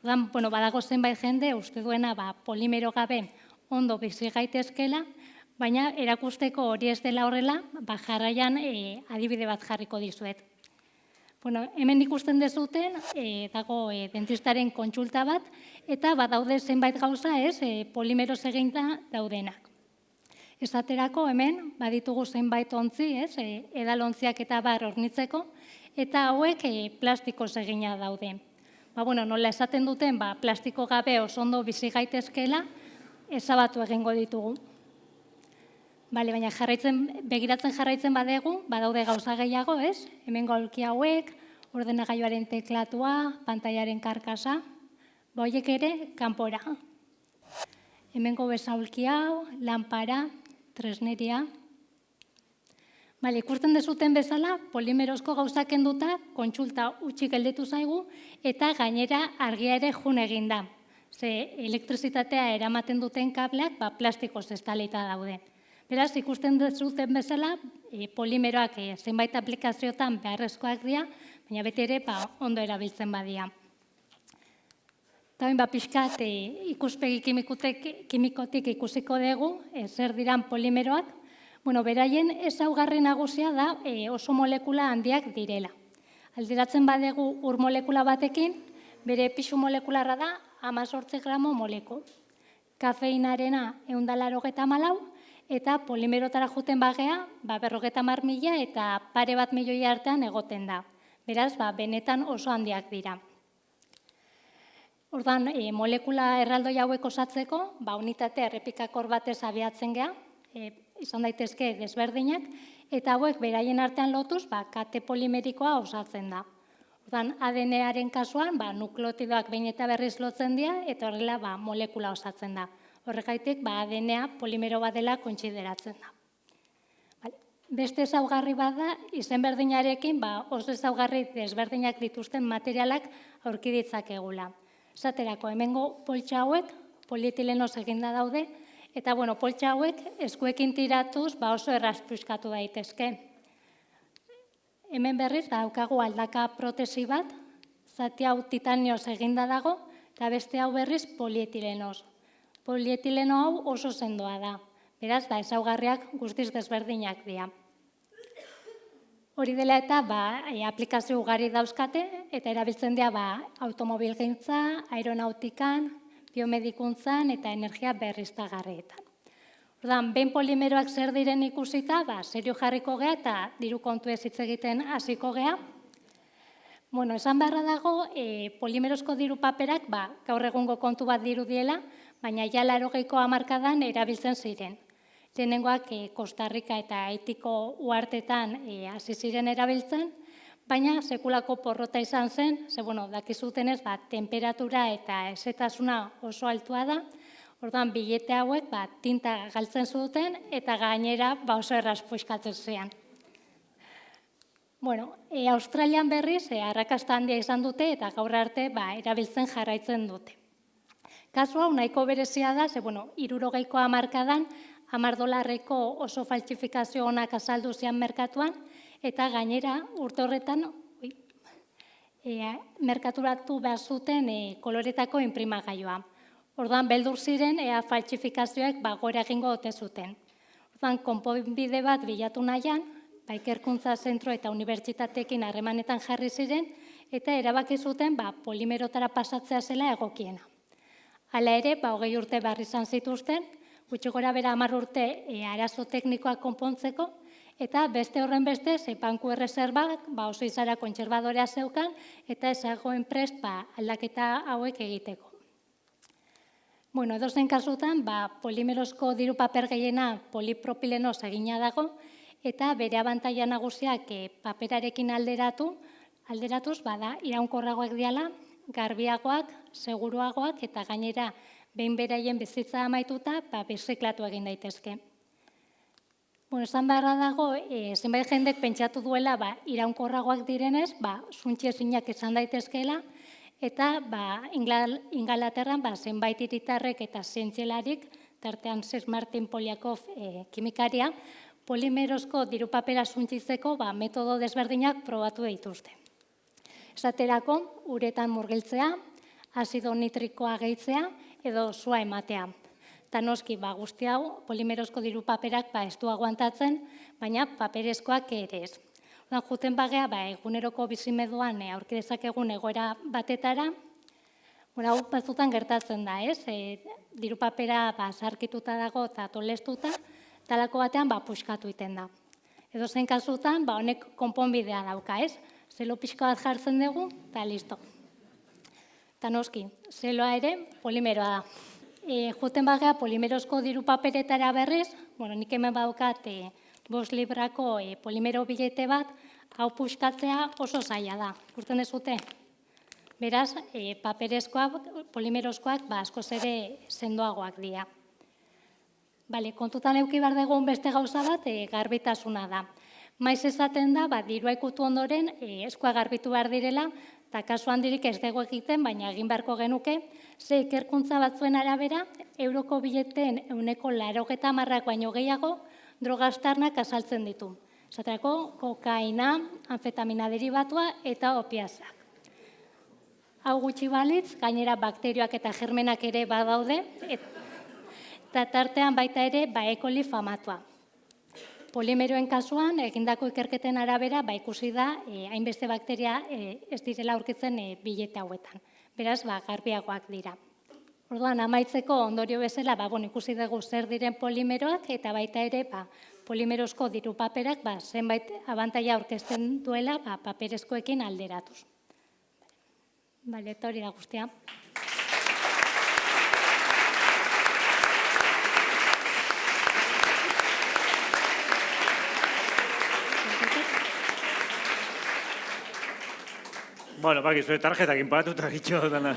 Badago zenbait jende, uste duena polimero gabe ondo bizi gaitezkela, baina erakusteko hori ez dela horrela, jarraian adibide bat jarriko dizuet. Hemen ikusten dezuten, dago dentistaren kontsulta bat, eta badaude zenbait gauza polimeroz eginda daudenak. Esaterako hemen baditugu zenbait ontzi, edalontziak eta bar hornitzeko, eta hauek plastikoz egina daude. Nola esaten duten, plastiko gabe oso ondo bizi gaitezkela, ezabatu egingo ditugu. Baina begiratzen jarraitzen badegu, badaude gauza gehiago, hemen gaulki hauek, ordenagailuaren teklatua, pantailaren karkasa, horiek ere kanpora. Hemengo besaulki hau, lanpara, tresneria. Ikusten dezuten bezala, polimerozko gauzak kenduta, kontsulta utxik gelditu zaigu, eta gainera argia ere jun eginda. Ze elektrizitatea eramaten duten kableak plastikoz estalita daude. Beraz, ikusten dezuten bezala, polimeroak zenbait aplikazioetan beharrezkoak dira, baina beti ere ondo erabiltzen badia. Eta pixkat ikuspegi kimikotik ikusiko dugu, zer diran polimeroak, beraien ezaugarri nagusia da oso molekula handiak direla. Alderatzen badegu ur molekula batekin, bere pisu molekularra da 18 gramo moleko. Kafeinarena 184 eta polimerotara juten bagea 50.000 eta pare bat milioi artean egoten da. Beraz, benetan oso handiak dira. Ordan, molekula erraldoi hauek osatzeko, unitate errepikakor batez abiatzen gea, izan daitezke desberdinak, eta hauek beraien artean lotuz, kate polimerikoa osatzen da. Ordan, ADN-aren kasuan, nukleotidoak behin eta berriz lotzen dira, eta horrela molekula osatzen da. Horregaitik, ADN-a polimero bat dela kontsideratzen da. Beste ezaugarri bat da, izen berdinarekin, oso ezaugarri desberdinak dituzten materialak aurki ditzakegula. Esaterako, hemengo poltsa hauek polietilenoz eginda daude, eta poltsa hauek eskuekin tiratuz oso erraz puskatu daitezke. Hemen berriz, daukagu aldaka protesi bat, zati hau titanioz eginda dago, eta beste hau berriz polietilenoz. Polietileno hau oso sendoa da, beraz, ezaugarriak guztiz desberdinak dira. Hori dela eta aplikazio ugari dauzkate, eta erabiltzen dira automobilgintza, aeronautikan, biomedikuntzan eta energia berriztagarrietan. Ordan, behin polimeroak zer diren ikusita, serio jarriko gea eta diru kontu ez hitz egiten hasiko gea. Esan beharra dago, polimerozko diru paperak gaur egungo kontu bat dirudiela, baina ja 80ko hamarkadan erabiltzen ziren. Lehenengoak Costa Rica eta Haitiko uhartetan hasi ziren erabiltzen, baina sekulako porrota izan zen, dakizutenez, temperatura eta ezetasuna oso altua da, orduan bilete hauek tinta galtzen zuten eta gainera oso erraz puskatzen zean. Australian berriz arrakasta handia izan dute eta gaur arte erabiltzen jarraitzen dute. Kasu hau nahiko berezia da, 60ko hamarkadan $10 oso faltsifikazio onak azaldu zian merkatuan, eta gainera urte horretan merkaturatu behar zuten koloretako inprimagailua. Orduan, beldur ziren, faltsifikazioek gora egingo ote zuten. Orduan, konponbide bat bilatu nahian, ikerkuntza zentro eta unibertsitateekin harremanetan jarri ziren, eta erabaki zuten polimerotara pasatzea zela egokiena. Hala ere, 20 urte behar izan zituzten, gutxi gora bera 10 urte arazo teknikoak konpontzeko, eta beste horren beste, banku erreserbak oso izara kontserbadorea zeukan, eta ezagoen prest aldaketa hauek egiteko. Edozein kasutan, polimerozko diru paper gehiena polipropilenoz egina dago, eta bere abantaila nagusiak paperarekin alderatuz, iraunkorragoak diala, garbiagoak, seguruagoak, eta gainera, behin beraien bizitza amaituta, birziklatu egin daitezke. Esan beharra dago, zenbait jendek pentsatu duela, iraunkorragoak direnez, zuntxezinak izan daitezkeela, eta Ingalaterran zenbait hiritarrek eta zientzialarik, tartean Sir Martin Polyakov kimikaria, polimerozko diru papera zuntzitzeko metodo desberdinak probatu dituzte. Esaterako, uretan murgiltzea, azido nitrikoa gehitzea, edo sua ematea. Eta noski, guzti hau, polimerozko diru paperak ez du aguantatzen, baina paperezkoak ere ez. Juten bagea, eguneroko bizimeduan aurki dezakegun egoera batetara, hau batzutan gertatzen da, ez? Diru papera zarkituta dago eta tolestuta, talako batean puskatu iten da. Edo zen kasutan, honek konponbidea dauka, ez? Zelo pixka bat jartzen dugu, eta listo. Eta noski, zeloa ere polimeroa da. Juten bagea polimerozko diru paperetara berriz, nik hemen badaukat 5 librako polimero bilete bat, hau puskatzea oso zaila da. Ikusten dezute? Beraz, paperezkoak, polimerozkoak askoz ere sendoagoak dira. Kontutan eduki behar dugun beste gauza bat, garbitasuna da. Maiz esaten da, dirua ikutu ondoren, eskua garbitu behar direla, eta kasu handirik ez dugu egiten, baina egin beharko genuke, ze ikerkuntza batzuen arabera, euroko bileteen 80% baino gehiago, drogastarnak azaltzen ditu. Esaterako, kokaina, anfetamina derivatua eta opiazak. Hau gutxi balitz, gainera bakterioak eta germenak ere badaude, eta tartean baita ere E. coli famatua. Polimeroen kasuan, egindako ikerketen arabera, ikusi da, hainbeste bakteria ez direla aurkitzen bilete hauetan. Beraz, garbiagoak dira. Orduan, amaitzeko ondorio bezala, ikusi dugu zer diren polimeroak, eta baita ere, polimerozko diru paperak, zenbait abantaila aurkezten duela, paperezkoekin alderatuz. Bale, eta hori da guztia. Bueno, zure tarjetak inpatuta gitxo dana.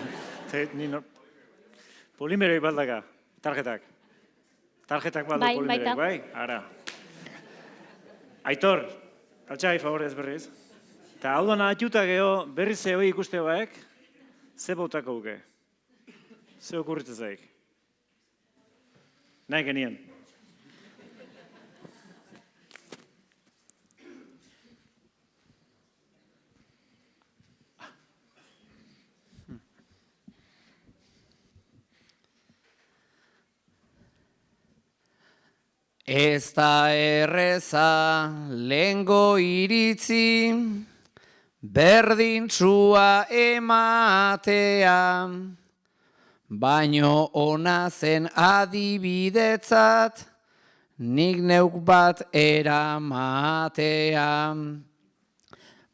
Polimeroi baldaka, tarjetak. Tarjetak baldu polimeroi, bai? Ara. Aitor, altxai favorez berriz. Eta hau dana atxuta geho, berriz zehoi ikuste baek, ze bautako uke? Ze okurritzen zaik? Nahi genien. Ez da erreza lehengo iritzi, berdintsua ematea, baino ona zen adibidetzat, nik neuk bat eramatea.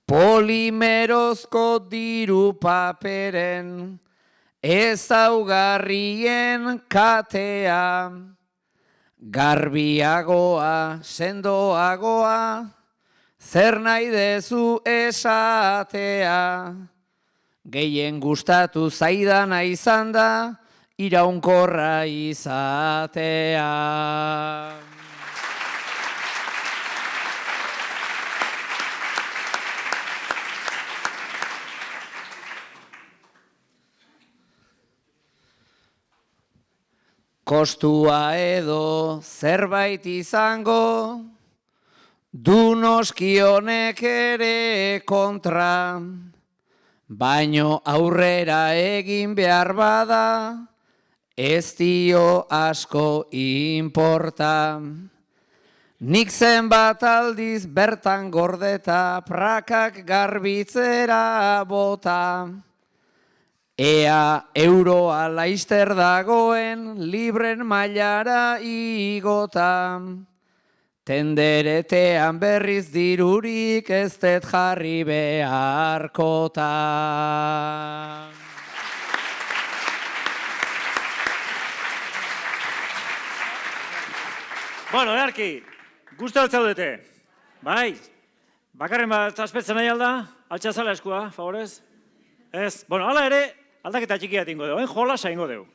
Polimerozko diru paperen, ezaugarrien katea, garbiagoa, sendoagoa, zer nahi dezu esatea. Gehien gustatu zaidana izan da, iraunkorra izatea. Kostua edo zerbait izango, du noski honek ere kontra, baino aurrera egin behar bada, ez dio asko inporta. Nik zenbat aldiz bertan gordeta, prakak garbitzera bota, ea euroa laister dagoen libren mailara igota. Tenderetean berriz dirurik ez dut jarri beharkota. Bueno, earki, guztu altzaudete. Bai, bakarren bat azpetzen nahi alda, altxazala eskua, favorez? Ez, bueno, hala ere, aldaketa txikia tingo dugu, jolasa ingo dugu.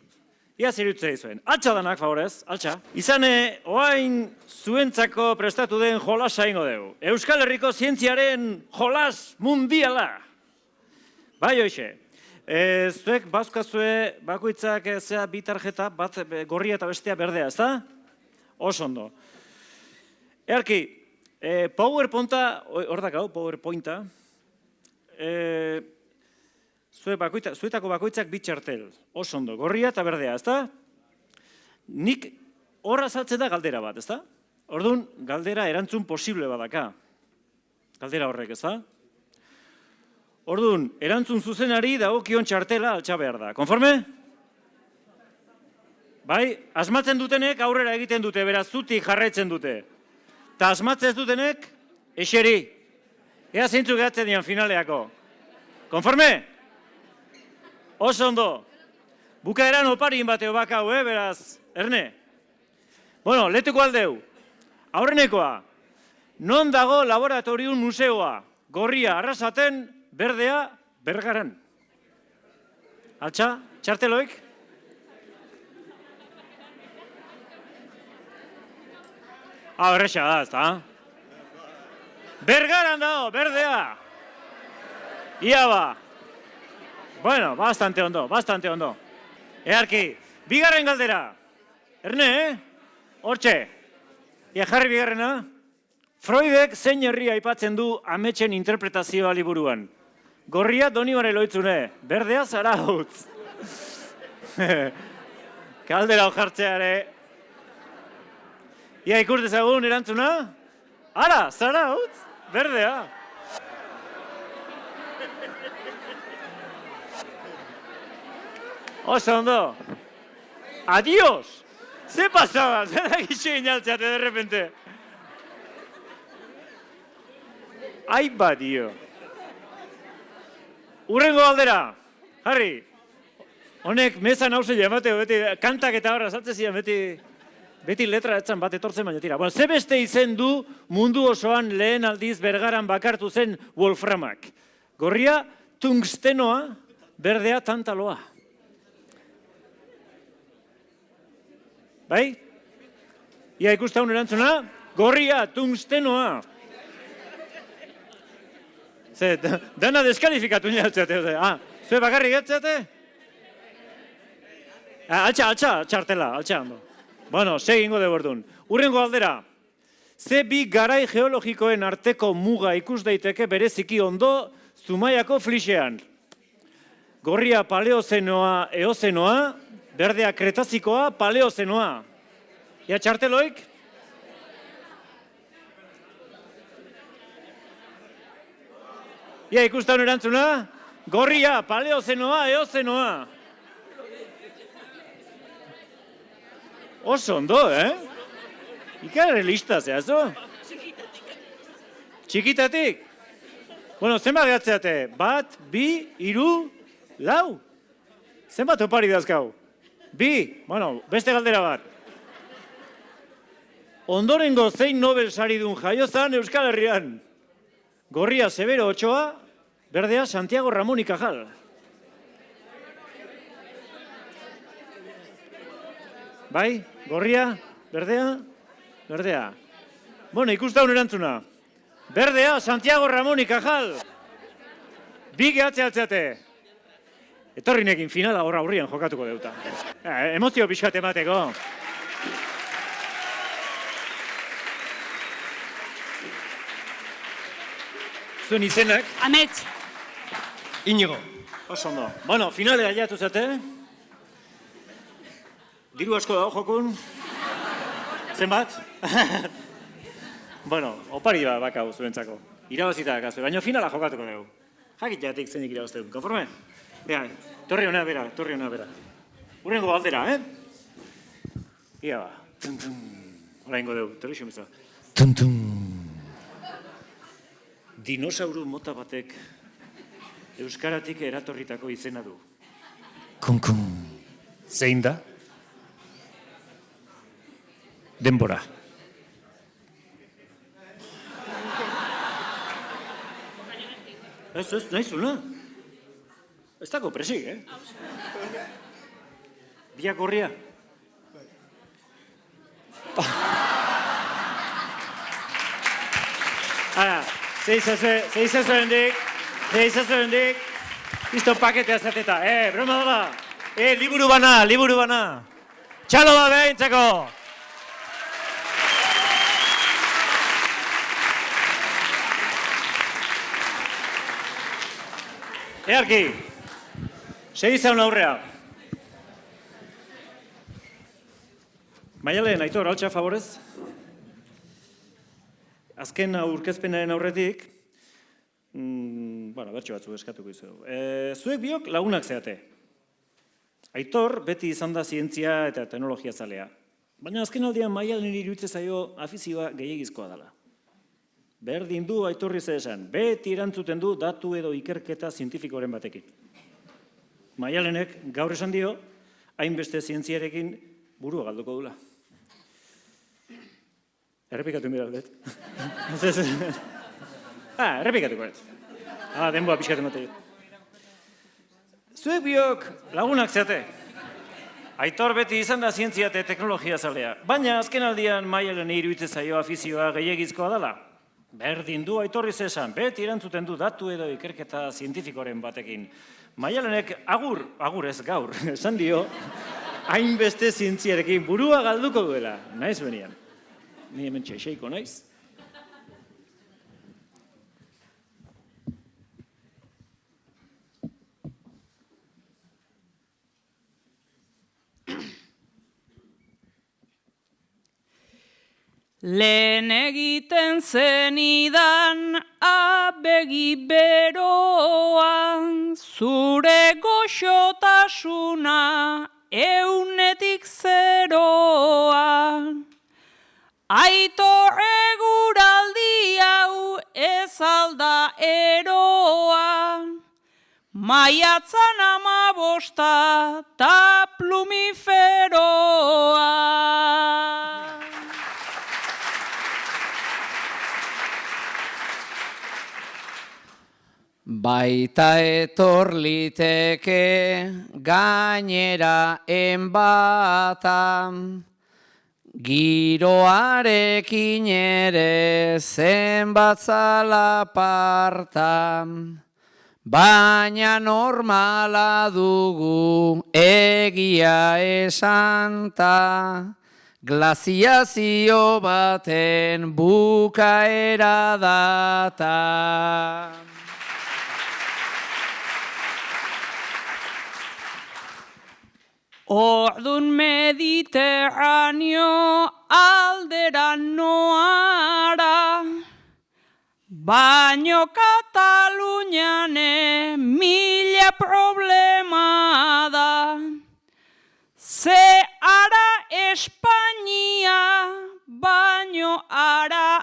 Ia zirutzea izuen. Altxa danak, favorez, altxa. Izane, oain zuentzako prestatu den jolasa ingo dugu. Euskal Herriko zientziaren jolas mundiala. Bai, hoxe. Zuek, bazkazue, bakoitzak zea bi tarjeta, bat gorria eta bestea berdea, ez da? Oso ondo. Earki, PowerPointa, hor dakau, PowerPointa, zuetako bakoitzak bitxartel, oso ondo, gorria eta berdea, ezta? Nik horra azaltzen da galdera bat, ezta? Orduan, galdera erantzun posible badaka. Galdera horrek, ezta? Orduan, erantzun zuzenari dagokion txartela altxa behar da. Konforme? Bai, asmatzen dutenek aurrera egiten dute, beraz zutik jarraitzen dute. Ta asmatzen dutenek, eseri. Ea zeintzuk gehatzen dian finaleako. Konforme? Oso ondo. Bukaeran oparin bateo bakau, beraz, erne. Bueno, letuko aldeu. Aurrenekoa. Non dago laboratorium museoa? Gorria Arrasaten, berdea Bergaran. Altxa, txarteloik? Horrexa da, ez da? Bergaran dago, berdea. Ia ba. Bueno, bastante ondo, bastante ondo. Earki, bigarren galdera. Erne, Hortxe. Ia jarri bigarrena. Freudek zein herria aipatzen du ametsen interpretazioa liburuan. Gorria Donibane Lohitzune, berdea Zarautz. Kaldera hojartzeare. Ia ikur dezagun erantzuna. Ara, zara, utz, berdea. Oso ondo. Adiós! Ze pasaba? Zer egitxe inaltzeate, de repente. Aiba, dio. Urrengo aldera, Harri. Honek mezan hauze jamateo, beti kantak eta horra saltze zian, beti letra etzan bat etortzen baina tira. Bueno, ze beste izen du mundu osoan lehen aldiz bergaran bakartu zen Wolframak. Gorria, tungstenoa, berdea tantaloa. Bai? Ia ikustaun erantzuna, gorria, tungstenoa. Ze, dana deskalifikatu nialtzeate. Zue bakarrik etzeate? Altxa, txartela, altxa. Bueno, segingo de bordun. Urrengo aldera. Ze bi garai geologikoen arteko muga ikus daiteke bereziki ondo Zumaiako flixean. Gorria paleozenoa, eozenoa, berdea kretazikoa, paleozenoa. Ia txarteloik? Ia ikusten erantzuna, gorria, paleozenoa, eozenoa. Oso ondo, Ikare lista zehazo? Txikitatik. Bueno, zenbat gatzeate? 1, 2, 3, 4. Zenbat opari dazkau? 2, bueno, beste galdera bat. Ondorengo zein Nobel saridun jaiozan Euskal Herrian. Gorria Severo Ochoa, berdea Santiago Ramón y Cajal. Bai, gorria, berdea. Bueno, ikustaun erantzuna. Berdea Santiago Ramón y Cajal. Bi gehatze altzeate. Etorrinekin finala horra aurrian jokatuko deuta. Emozio pixkat emateko. Zuen izenak? Amets. Inigo. Oso ondo. Bueno, finale gaiatu zate. Diru asko dago jokun. Zenbat? Bueno, opari bakau zuentzako. Irabazita dakazue, baina finala jokatuko dugu. Jakit jatik zeinik irabazteun, konforme? Bea, torri hona bera. Urrengo galdera, Ia ba. Hora ingo dugu, torri xumizua. Dinosauru mota batek euskaratik eratorritako izena du. Kunkun. Zein da? Denbora. Ez, nahizuna. Ez dago presik, Biak gorria. Ara, zeizazu hendik. Isto paketea zateta, broma dala. Liburu bana. Txalo da behintzako. Earki, segizaun aurrea. Maialen, Aitor, altxa favorez? Azken aurkezpenaren aurretik, bertxo batzu eskatuko izu. Zuek biok lagunak zeate. Aitor beti izan da zientzia eta teknologia zalea. Baina azken aldean Maialen iruditzen zaio afizioa gehiagizkoa dela. Berdin du Aitorri ze esan, beti erantzuten du datu edo ikerketa zientifikoren batekin. Maialenek gaur esan dio, hainbeste zientziarekin burua galduko dula. Errepikatu miraldet. Errepikatuko ez. Denboa pixkatu matei. Zuek biok lagunak zeate. Aitor beti izan da zientzia eta teknologia zalea. Baina azken aldian Maialen iruditzen zaio afizioa gehiagizkoa dela. Berdin du Aitorri zesan, beti erantzuten du datu edo ikerketa zientifikoren batekin. Maialenek agur ez gaur, esan dio, hainbeste zientziarekin burua galduko duela, naiz benian. Ni hemen txeixeiko naiz. Lehen egiten zenidan abegi beroan, zure goxotasuna eunetik zeroa. Aitor eguraldi hau ez alda eroa, maiatzan 15 ta plumiferoa. Baita etor liteke gainera enbata, giroarekin ere zenbat zalaparta, baina normala dugu egia esanta, glaziazio baten bukaera data. Ordun Mediterraneo aldera noara, baino Katalunian mila problema da. Ze ara Espainia, baino ara,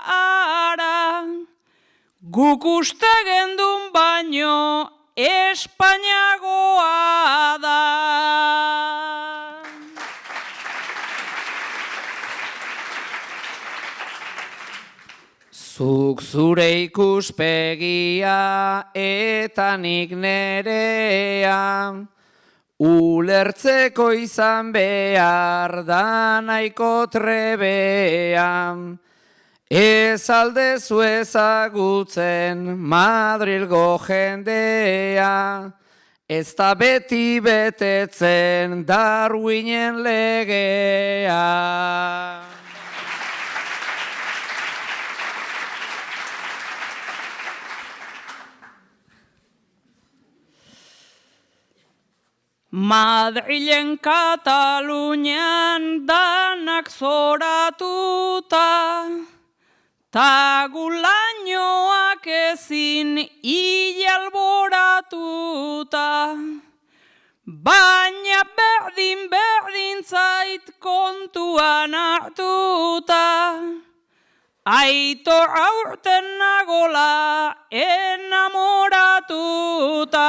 guk uste gendun baino Espainiagoa da. Zuk zure ikuspegia eta nik nerea, ulertzeko izan behar da nahiko trebea. Ez aldezu ezagutzen Madrilgo jendea, ez da beti betetzen Darwinen legea. Madrilen Katalunian danak zoratuta, ta gulainoak ezin ilalboratuta, baina berdin zait kontuan hartuta, Aitor aurten nagola enamoratuta.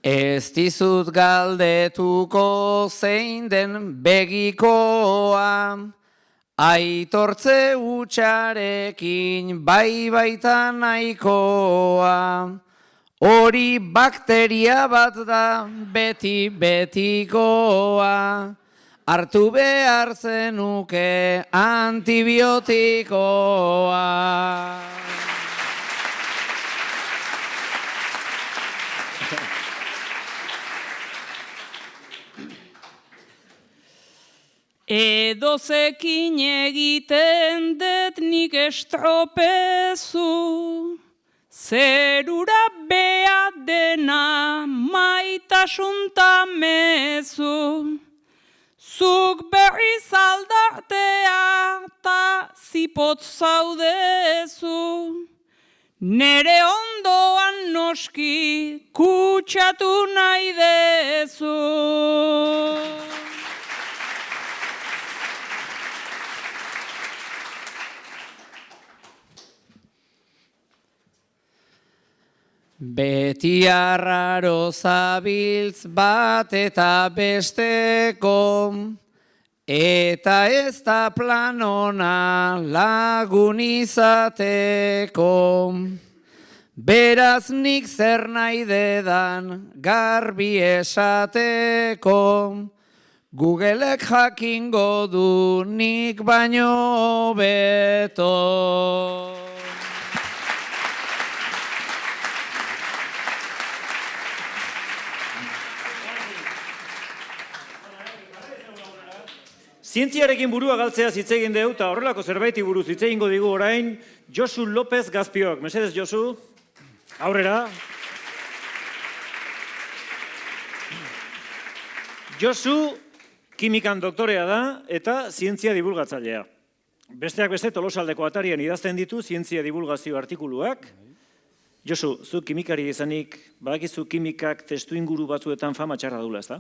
Ez dizut galdetuko zein den begikoa, aitortze hutsarekin bai baita nahikoa. Hori bakteria bat da beti betikoa, hartu behar zenuke antibiotikoa. Edozekin egiten dut nik estropezu, zerura behat dena maitasunta mezu. Zuk berriz aldartea ta zipotz zaudezu, nere ondoan noski kutsatu nahi dezu. Beti arraro zabiltz bat eta besteko, eta ez da plan ona lagun izateko. Beraz nik zer nahi dedan garbi esateko, Googleek jakingo du nik baino hobeto. Zientziarekin burua galtzea hitz egin dugu, eta horrelako zerbaiti buruz hitz egingo digu orain Josu López Gazpiok. Mesedez, Josu. Aurrera. Josu kimikan doktorea da eta zientzia divulgatzailea. Besteak beste Tolosaldeko atarian idazten ditu zientzia divulgazio artikuluak. Josu, zu kimikari izanik, badakizu kimikak testu inguru batzuetan fama txarra dula, ezta?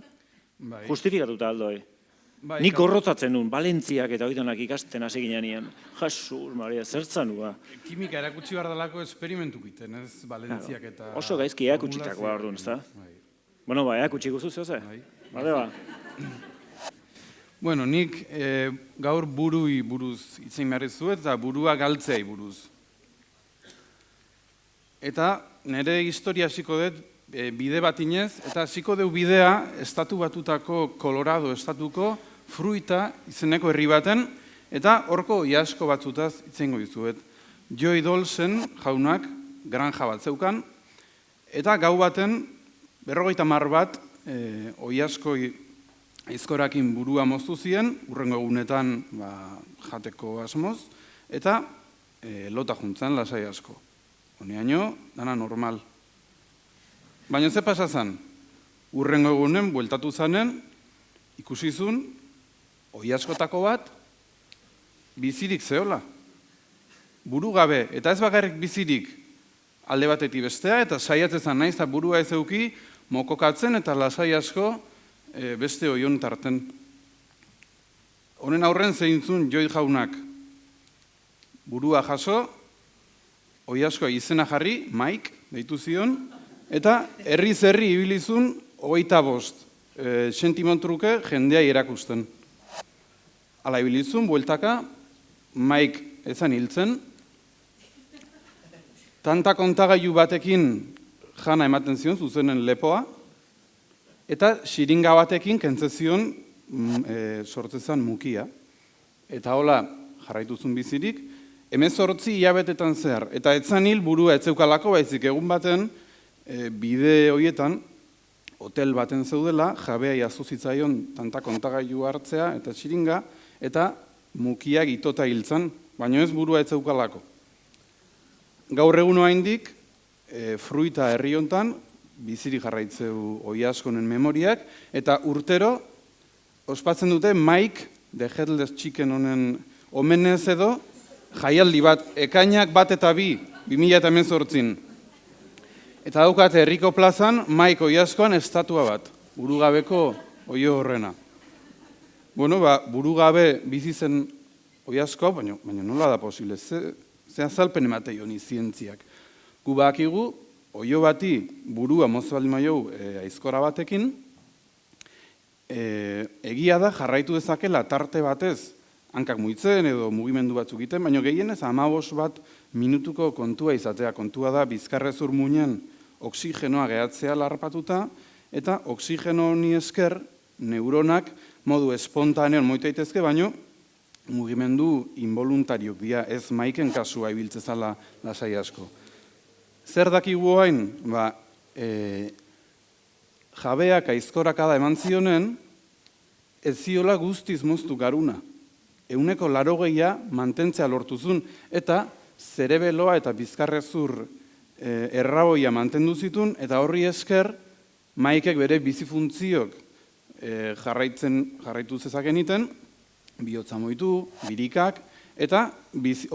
Bai. Justifikatuta aldoi. Bai, Nik horrotatzen nun, Valentziak eta oitanak ikasten hasi ginean. Jesus, Maria, zertzanua. Kimika erakutsi behar dalako esperimentuk iten, ez Valentziak eta... Oso gaizki eakutsitakoa orduan, ezta? Bai. Bueno, eakutsi guzu zehose? Bai. Bale, ba. Bueno, nik gaur burui buruz itzein behar zuet eta burua galtzeai buruz. Eta nire historia hasiko dut bide bat inez, eta hasiko deu bidea estatu batutako Colorado estatuko Fruita izeneko herri baten, eta horko iasko batzutaz itzengo dizuet. Joy Dolsen jaunak granja bat zeukan, eta gau baten 50 bat oiasko aizkorakin burua moztu zien, urrengo egunetan jateko asmoz, eta lota juntzen lasai asko. Honeaino, dana normal. Baina ze pasa zan, urrengo egunen, bueltatu zanen, ikusizun, oiaskotako bat, bizirik zehola. Buru gabe, eta ez bakarrik bizirik alde batetik bestea, eta saiatzezan naiz, eta burua ez euki, mokokatzen eta lasai asko beste oion tarten. Honen aurren zeintzun Joy jaunak burua jaso, oiaskoa izena jarri, Mike, deitu zion, eta herri ibilizun 25 sentimetruke jendea erakusten. Hala ibilizun, bueltaka, Mike ezan hiltzen, tanta kontagailu batekin jana ematen zion, zuzenen lepoa, eta xiringa batekin kentzezion sortzezan mukia. Eta hola, jarraituzun bizirik, 18 hilabetetan zehar. Eta etzan hil burua etzeukalako, baizik egun baten, bide horietan, hotel baten zeudela, jabea jaso zitzaion tanta kontagailu hartzea eta xiringa, eta mukiak itota hiltzan, baina ez burua etzeukalako. Gaur egun oraindik Fruita herri hontan, biziri jarraitzeu oiaskonen memoriak, eta urtero ospatzen dute Mike, The Headless Chicken honen omenez edo, jaialdi bat, ekainak 1 eta 2, 2018. Eta daukate herriko plazan, Mike oiaskoan estatua bat, burugabeko oio horrena. Bueno, burugabe bizi zen oiaskoa, baina nola da posible, ze azalpen ematei honi zientziak. Gu bakigu, oio bati burua mozu baldin maio aizkora batekin, egia da jarraitu dezakela tarte batez, hankak muitzen edo mugimendu batzuk egiten, baina gehienez 15 bat minutuko kontua izatea. Kontua da bizkarrezur muinen oksigenoa gehatzea larrapatuta, eta oksigeno honi esker neuronak modu espontanean moita daitezke, baina mugimendu involuntariok dira, ez Maiken kasua ibiltzezala lasai asko. Zer dakigu hain? Jabeak aizkorakada eman zionen, ez ziola guztiz moztu garuna. 180 mantentzea lortuzun, eta zerebeloa eta bizkarrezur erraboia mantendu zitun, eta horri esker Maikek bere bizifuntziok jarraitu zezaken iten, bihotza moitu, birikak, eta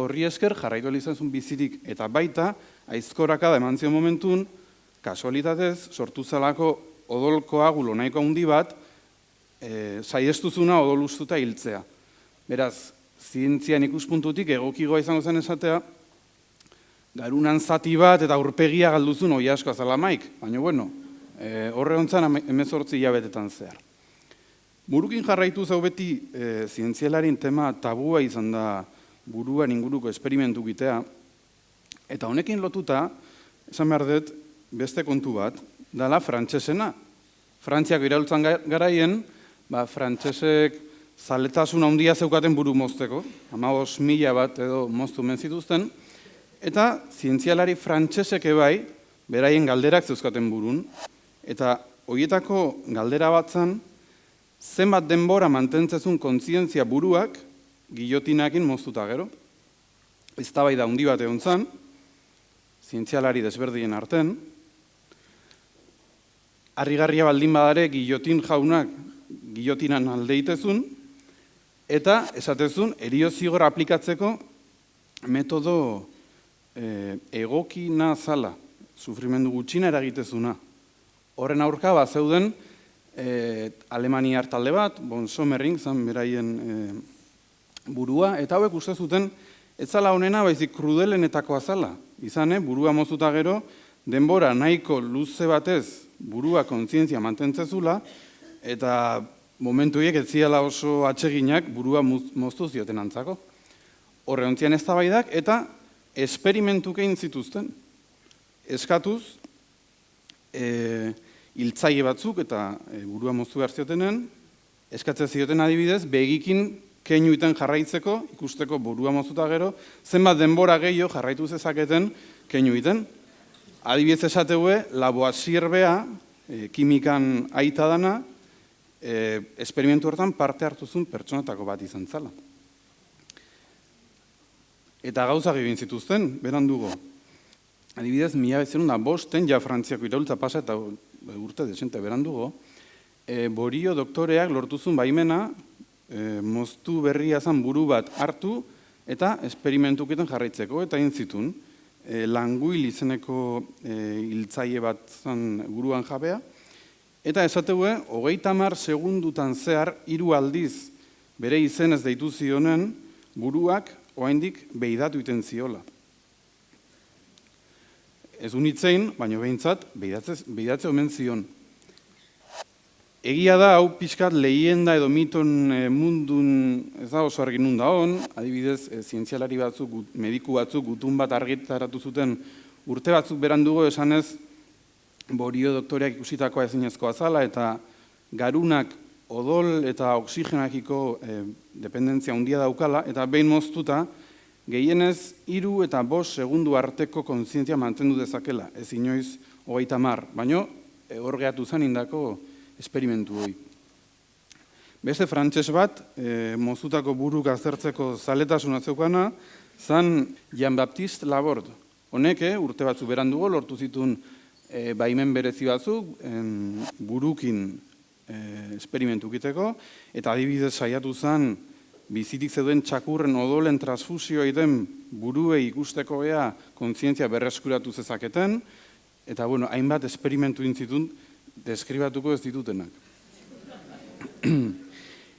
horri esker jarraitu izan bizirik, eta baita aizkorakada eman zion momentun, kasualitatez, sortu zelako odol koagulo nahiko handi bat, saiestuzuna odol ustuta hiltzea. Beraz, zientzian ikuspuntutik egokigoa izango zen esatea, garunan zati bat eta aurpegia galduzun oiasko azala Maik, baina bueno, horre hontzan 18 hilabetetan zehar. Burukin jarraitu zau beti zientzialarin tema tabua izan da buruan inguruko esperimentu gitea, eta honekin lotuta, esan behar dut, beste kontu bat, dala frantsesena. Frantziako iraultzan garaien, frantsesek zaletasun handia zeukaten buru mozteko, 15.000 bat edo moztu menzituzten, eta zientzialari frantsesek ebai, beraien galderak zeuzkaten burun, eta horietako galdera batzan, zenbat denbora mantentzezun kontzientzia buruak, gillotinakin moztuta gero. eztabaida handi bat egon zen, zientzialari desberdien arten, harrigarria baldin badare gilotin jaunak gilotinan alde itezun, eta esatezun eriozigor aplikatzeko metodo egokina zala, sufrimendu gutxina eragitezuna. Horren aurka zeuden Alemaniar talde bat, von Sommering zan beraien burua, eta hauek uste zuten ez zala honena baizik krudelenetakoa zala. Izan, burua mozuta gero, denbora nahiko luze batez burua kontzientzia mantentzezula, eta momentu hiek ez ziala oso atseginak burua moztu zioten antzako. Horre ontzian eztabaidak eta esperimentuke egin zituzten. Eskatuz, hiltzaile batzuk eta burua moztu behar ziotenen, eskatzen zioten adibidez, begikin keinu iten jarraitzeko, ikusteko burua moztuta gero, zenbat denbora gehiago jarraitu zezaketen keinu iten. Adibidez esategue, Lavoisier-bea, kimikan aita dana, esperimentu hortan parte hartuzun pertsonetako bat izan zala. Eta gauzak egin zituzten, berandugo. Adibidez, 1905 ja Frantziako iraultza pasa eta urte desente berandugo, Borio doktoreak lortuzun baimena, moztu berria zan buru bat hartu eta esperimentuketen jarraitzeko, eta egin zitun, Languil izeneko hiltzaile bat zan buruan jabea, eta esategue, 30 segundutan zehar 3 aldiz bere izenez deitu zionen buruak oraindik beidatu iten ziola. Ez unitzein, baina behintzat, behidatze omen zion. Egia da, hau pixkat lehienda edo miton mundun ez da oso argi nun da hon, adibidez, zientzialari batzuk, mediku batzuk, gutun bat argitaratu zuten urte batzuk berandugo esanez, Borio doktoreak ikusitakoa ezinezkoa zala, eta garunak odol eta oksigenakiko dependentzia handia daukala, eta behin moztuta, gehienez 3 eta 5 segundu arteko kontzientzia mantendu dezakela, ez inoiz 30, baina hor gehatu zen indako esperimentu hori. Beste frantses bat, mozutako buruk aztertzeko zaletasuna zeukana, zan Jean-Baptiste Laborde. Honek, urte batzu berandugo, lortu zituen baimen berezi batzuk, burukin esperimentu egiteko, eta adibidez saiatu zen, bizitik zeuden txakurren odolen transfusioa egiten buruei ikusteko ea kontzientzia berreskuratu zezaketen, eta hainbat esperimentu intzitun deskribatuko ez ditutenak.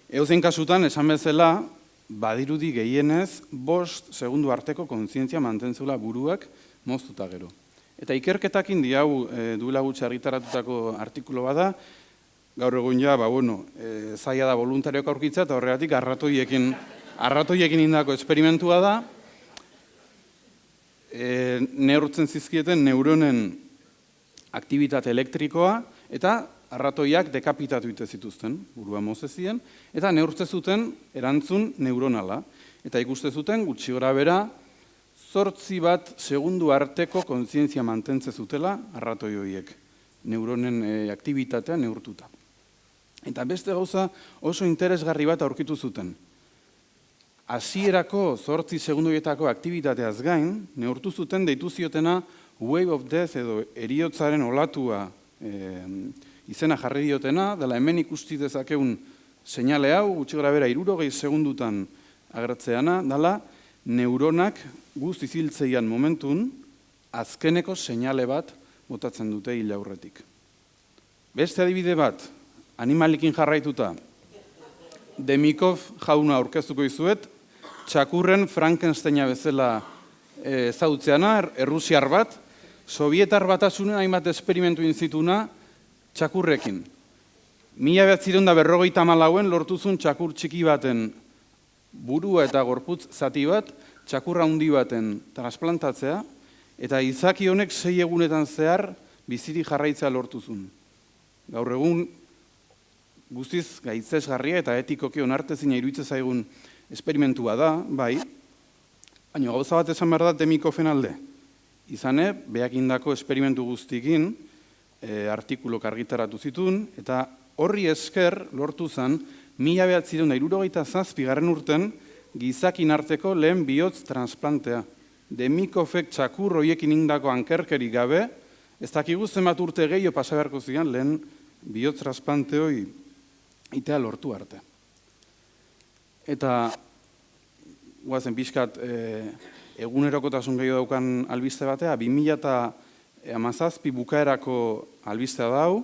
Edozein kasutan, esan bezala, badirudi gehienez 5 segundu arteko kontzientzia mantentzula buruak moztuta gero. Eta ikerketakin diau duela gutxi argitaratutako artikulu bada, gaur egun ja, zaila da voluntarioak aurkitza, eta horregatik arratoiekin indako esperimentua da, neurtzen zizkieten neuronen aktibitate elektrikoa, eta arratoiak dekapitatu ite zituzten, burua mozezien, eta neurtze zuten erantzun neuronala. Eta ikuste zuten, gutxi gora bera, 8 segundu arteko kontzientzia mantentze zutela arratoi horiek, neuronen aktibitatea neurtuta. Eta beste gauza oso interesgarri bat aurkitu zuten. Hasierako 8 segunduetako aktibitateaz gain, neurtu zuten deitu ziotena wave of death edo heriotzaren olatua izena jarri diotena, dela hemen ikusti dezakeun seinale hau, gutxi gara bera 60 segundutan agertzeana, dela neuronak guztiz hiltzeian momentun azkeneko seinale bat botatzen dute hil aurretik. Beste adibide bat, animalikin jarraituta, Demikov jauna aurkeztuko izuet, txakurren Frankensteina bezala ezautzeana, errusiar bat, sovietar batasunen hainbat esperimentu inzituna txakurrekin. 1954 lortuzun txakur txiki baten burua eta gorputz zati bat, txakurra handi baten transplantatzea, eta izaki honek 6 egunetan zehar bizirik jarraitzea lortuzun. Gaur egun guztiz gaitzesgarria eta etikoki onartezina iruditzen zaigun esperimentua da, bai, baina gauza bat esan behar da Demikoven alde. Izane, beak indako esperimentu guztikin artikulok argitaratu zituen, eta horri esker lortu zen 1967 urten gizakin arteko lehen bihotz transplantea. Demikofek txakur hoiekin indako ankerkerik gabe, ez dakigu zenbat urte gehiago pasa beharko zian lehen bihotz transplante hori itea lortu arte. Eta guazen pixkat egunerokotasun gehiago daukan albiste batea, 2017 bukaerako albistea dau,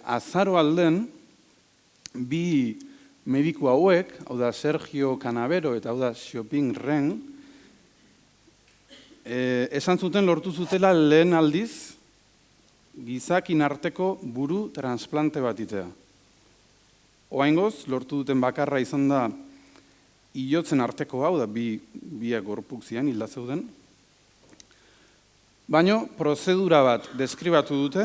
azaro alden, bi mediku hauek, hau da Sergio Canavero eta hau da Xiaoping Ren, esan zuten lortu zutela lehen aldiz gizakin arteko buru transplante bat itea. Oraingoz, lortu duten bakarra izan da hilotzen arteko hau da biak gorpuk zian, hilda zeuden. Baina prozedura bat deskribatu dute,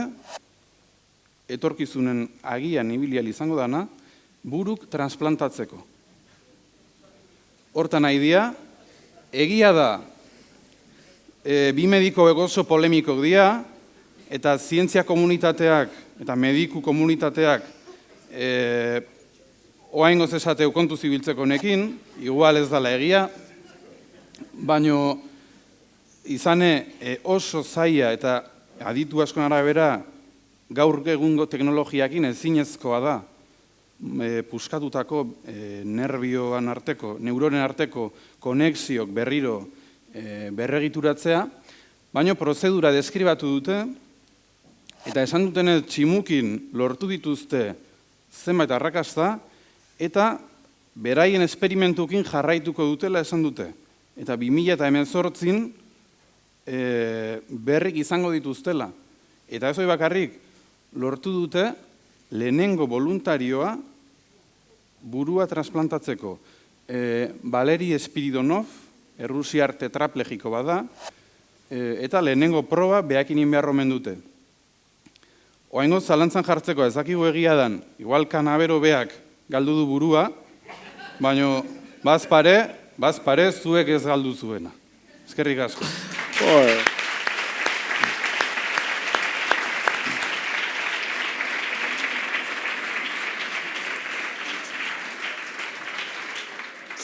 etorkizunen agian ibilial izango dana, buruk transplantatzeko. Hortan nahi dia, egia da, bi mediko oso polemikok dira, eta zientzia komunitateak eta mediku komunitateak oraingoz esateu kontu zibiltzeko honekin, igual ez dela egia, baino izane oso zaila eta aditu askoen arabera gaur egungo teknologiakin ezinezkoa da puskatutako nerbioan arteko, neuronen arteko konexiok berriro berregituratzea, baina prozedura deskribatu dute, eta esan dutenez tximukin lortu dituzte zenbait arrakasta, eta beraien esperimentukin jarraituko dutela esan dute. Eta 2018 berrik izango dituztela. Eta ez hori bakarrik, lortu dute lehenengo voluntarioa burua transplantatzeko. Valeri Spiridonov, errusiar tetraplegiko bada, eta lehenengo proba behakin inbeharro omen dute. Oraingoz zalantzan jartzeko ezakigu egia dan, igual Canavero beak galdu du burua, baina bazpare zuek ez galdu zuena. Eskerrik asko.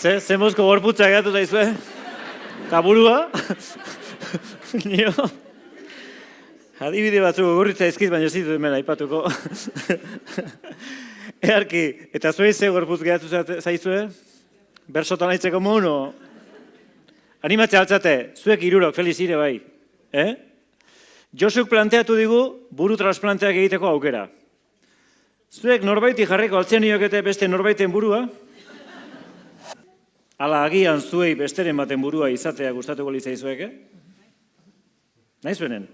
Ze mozko gorputza egatu zaizue? Eta burua? Nio? Adibide batzuk gurritza ezkiz, baina ez ditut hemen aipatuko. Earki, eta zuei ze gorputz geratu zaizue? Bersotan aitzeko mono? Animatzea altzate, zuek irurok, felizire bai. Josuk planteatu digu buru transplanteak egiteko aukera. Zuek norbaiti jarriko altzen niokete beste norbaiten burua? Ala agian zuei besteren baten burua izatea gustatuko litzaizueke? Nahi zuenen?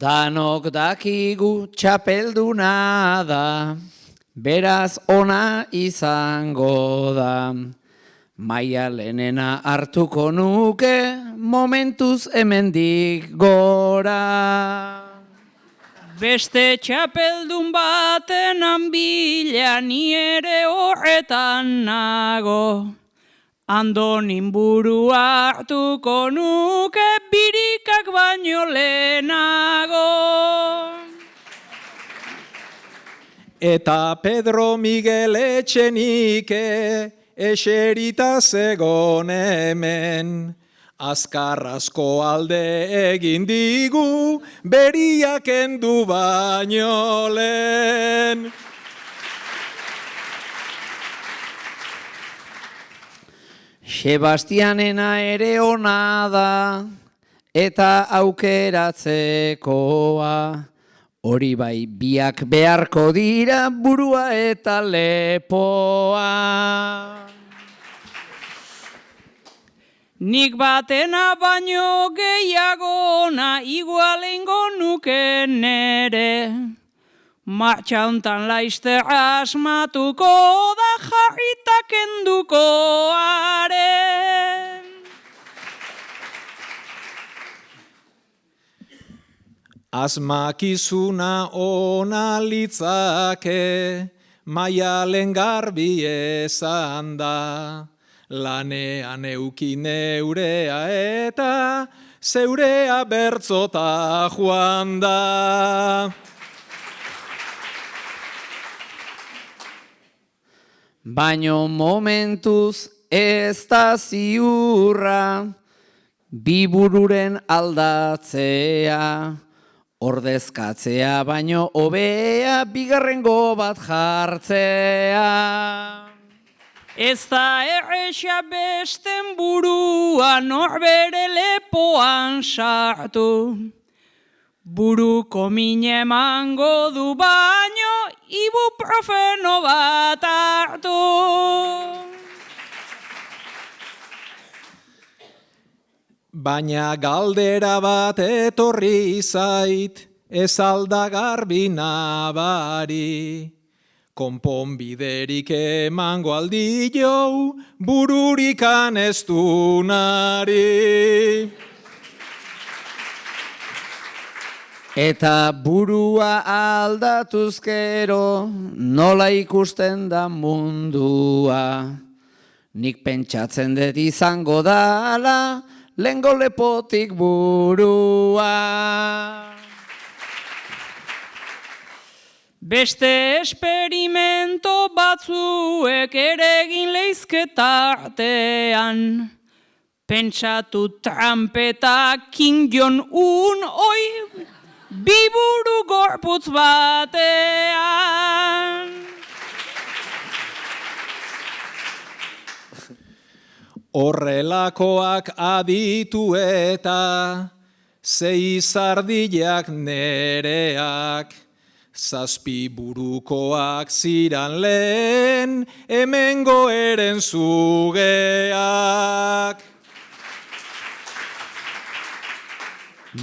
Danok dakigu txapelduna da, beraz ona izango da. Maialenena hartuko nuke, momentuz hemendik gora. Beste txapeldun baten bila ni ere horretan nago. Andonin burua hartuko nuke birikak baino lehenago. Eta Pedro Miguel Etxenike eserita zegon hemen. Azkar asko alde egin digu, beriak endu baino lehen. Sebastianena ere ona da, eta aukeratzekoa. Hori bai, biak beharko dira burua eta lepoa. Nik batena baino gehiagona igualengo nuke nere. Martxa hontan laizte asmatuko da jarrita kenduko are. Asmakizuna ona litzake, Maialen garbi esan da. Lanean eukin eurea eta zeurea bertzota joan da. baino momentuz ez da ziurra, bi bururen aldatzea, ordezkatzea baino hobea bigarrengo bat jartzea. Ez da erresa besten burua norbere lepoan sartu. Buruko min emango du baino ibuprofeno bat hartu. Baina galdera bat etorri zait, ez alda garbi nabari. Konponbiderik emango aldi jau, bururikan ez dunari. Eta burua aldatuz gero, nola ikusten da mundua. Nik pentsatzen dut izango dala, lehengo lepotik burua. Beste esperimento batzuek ere egin leizketartean. Pentsatu trampeta Kim Jong-un oi biburu gorputz batean. Horrelakoak aditu eta zei zardilak nereak, zazpi burukoak ziran lehen, hemengo eren zugeak.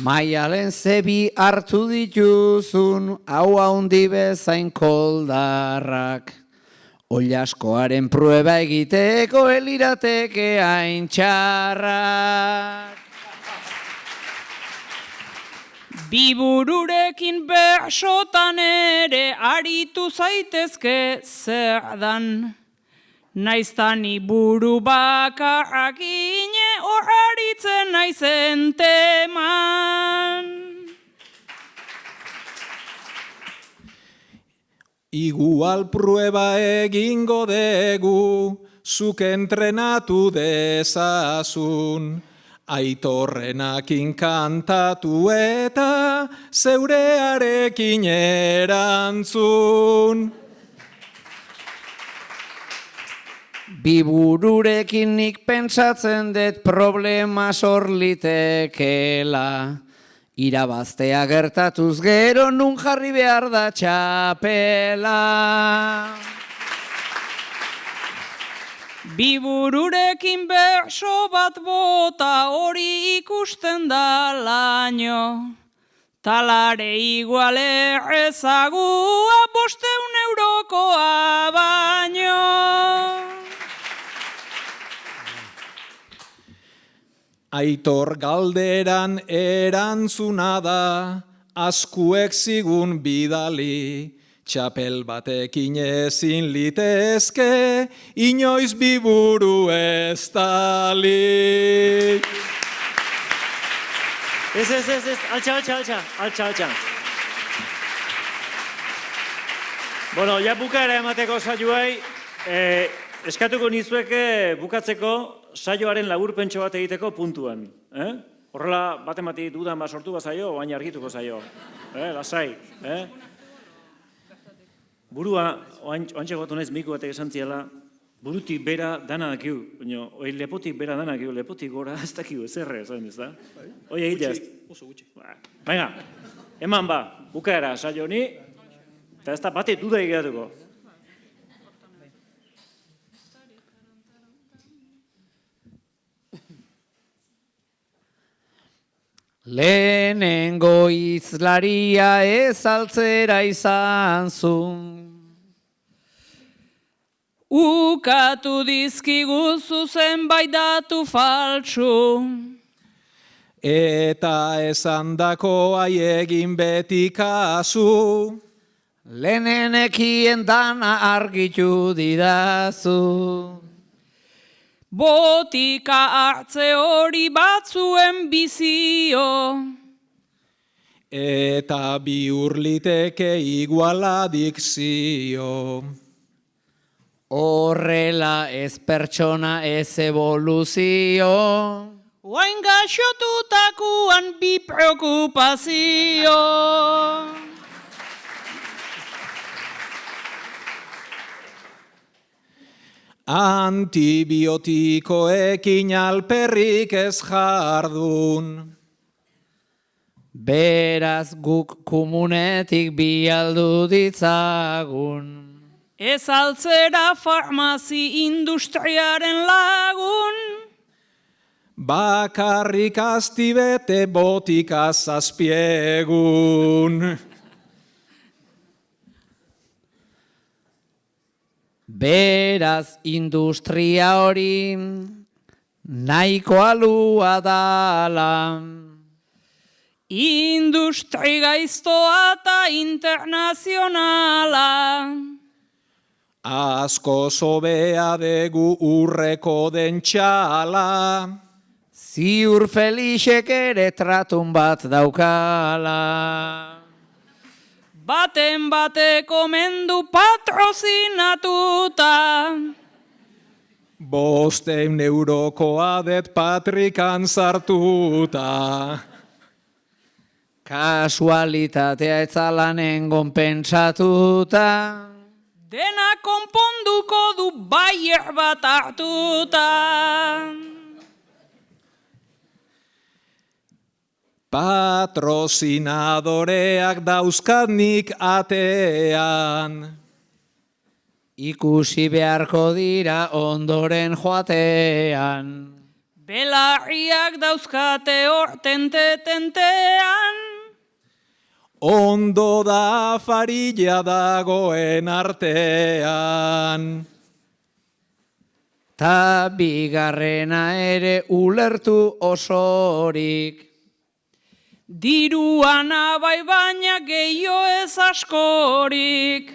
Maialen zebi hartu dituzun, hau haundi bezain koldarrak. Ollaskoaren prueba egiteko elirateke hain txarrak. Bibururekin bersotan ere aritu zaitezke zer dan. Naiztani buru bakarrak ine horaritzen naizen teman. Igual prueba egingo degu, zuk entrenatu dezazun. Aitorrenakin kantatu eta zeurearekin erantzun. Bibururekin nik pentsatzen dut problema sorlitekela. Irabaztea gertatuz gero nun jarri behar da txapela. Bibururekin berso bat bota hori ikusten da laino. Talare iguale errezagua 500 eurokoa baino. Aitor galderan erantzuna da, askuek zigun bidali, txapel batekin ezin litezke, inoiz biburu ez dali. Ez, altxa. Bueno, ja bukaera emateko saioai, eskatuko nizueke bukatzeko saioaren laburpentxo bat egiteko puntuan. Horrela, batemati dudan bat sortu bazaio, baina argituko zaio. Lasai. Burua, oantxe gotu naiz miku batek esan ziela, burutik bera dana dakiu, baina lepotik bera dana dakiu, lepotik gora ez dakiu, ezerre, zain ez da? Hoi egitea. Oso gutxi. Baina, eman ba, bukaera saio honi, eta ez da bate duda egiteatuko. Lehenengo izlaria ez altzera izan zuen. Ukatu dizkiguzu zenbait datu faltsu. Eta esandakoa egin beti kasu. Lehenenekien dana argitu didazu. Botika hartze hori batzuen bizio. Eta bihur liteke igual adikzio. Horrela ez pertsona ez evoluzio. Oain gaixotutakuan bi preokupazio. Antibiotikoekin alperrik ez jardun. Beraz guk komunetik bialdu ditzagun. Ez altzera farmazi industriaren lagun. Bakarrik astibete botika zazpiegun. Beraz industria hori nahiko alua dala. Industri gaiztoa eta internazionala. Asko zobea degu urreko den txala. Ziur Felixek ere tratun bat daukala. Baten bateko mendu patrozinatuta. 500 eurokoa det patrikan sartuta. Kasualitatea etzalanengon pentsatuta. Dena konponduko du Bayer bat hartuta. Patrozinadoreak dauzkatnik atean. Ikusi beharko dira ondoren joatean. Belarriak dauzkate hor tente-tentean. Ondo da afarilla dagoen artean. Ta bigarrena ere ulertu osorik. Diruana bai baina gehiago ez askorik.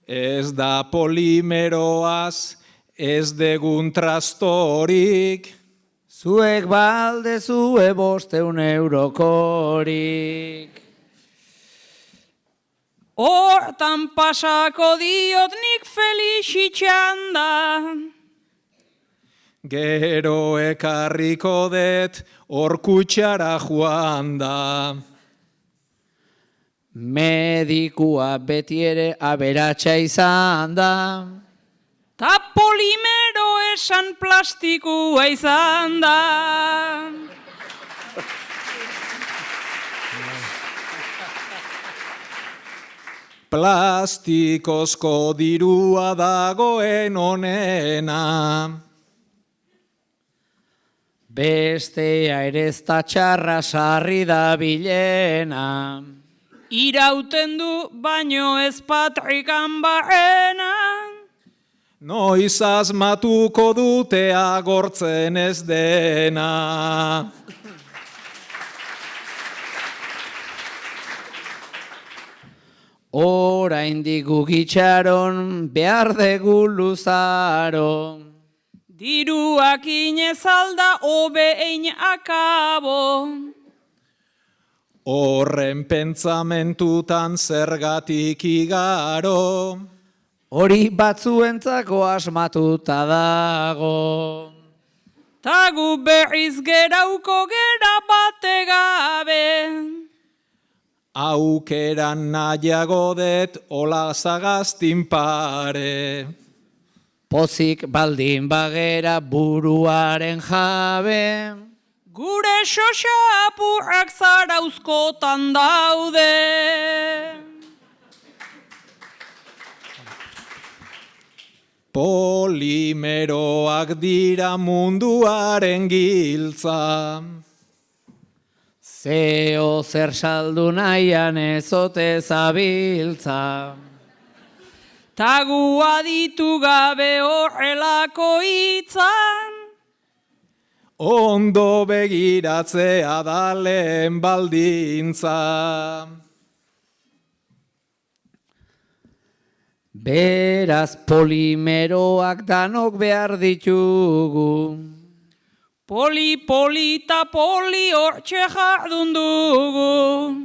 Ez da polimeroaz, ez degun trastorik. Zuek balde zue 500 eurokorik. Hortan pasako diot nik Felixitxan da. Gero ekarriko det orkutxara joan da. Medikua beti ere aberatsa izan da. Ta polimero esan plastikua izan da. Plastikozko dirua dagoen onena. Bestea ere ez da txarra sarri da bilena. Irauten du baino ez patrikan barrena. Noiz asmatuko dute agortzen ez dena. Oraindik guk itxaron behar dugu luzaro. Diruak inez alda obein akabo. Horren pentsamentutan zergatik igaro. Hori batzuentzako asmatuta dago. Ta gu berriz gerauko gera bate gabe. Aukeran nahiago det hola zagaztin pare. Pozik baldin bagera buruaren jabe. Gure xoxapurrak zarauzkotan daude. Polimeroak dira munduaren giltza. Zeo zer saldu nahian ezote zabiltza. Ta gu aditu gabe horrelako hitzan. Ondo begiratzea da lehen baldintza. Beraz polimeroak danok behar ditugu. Poli, poli, ta poli hortxe jardun dugu.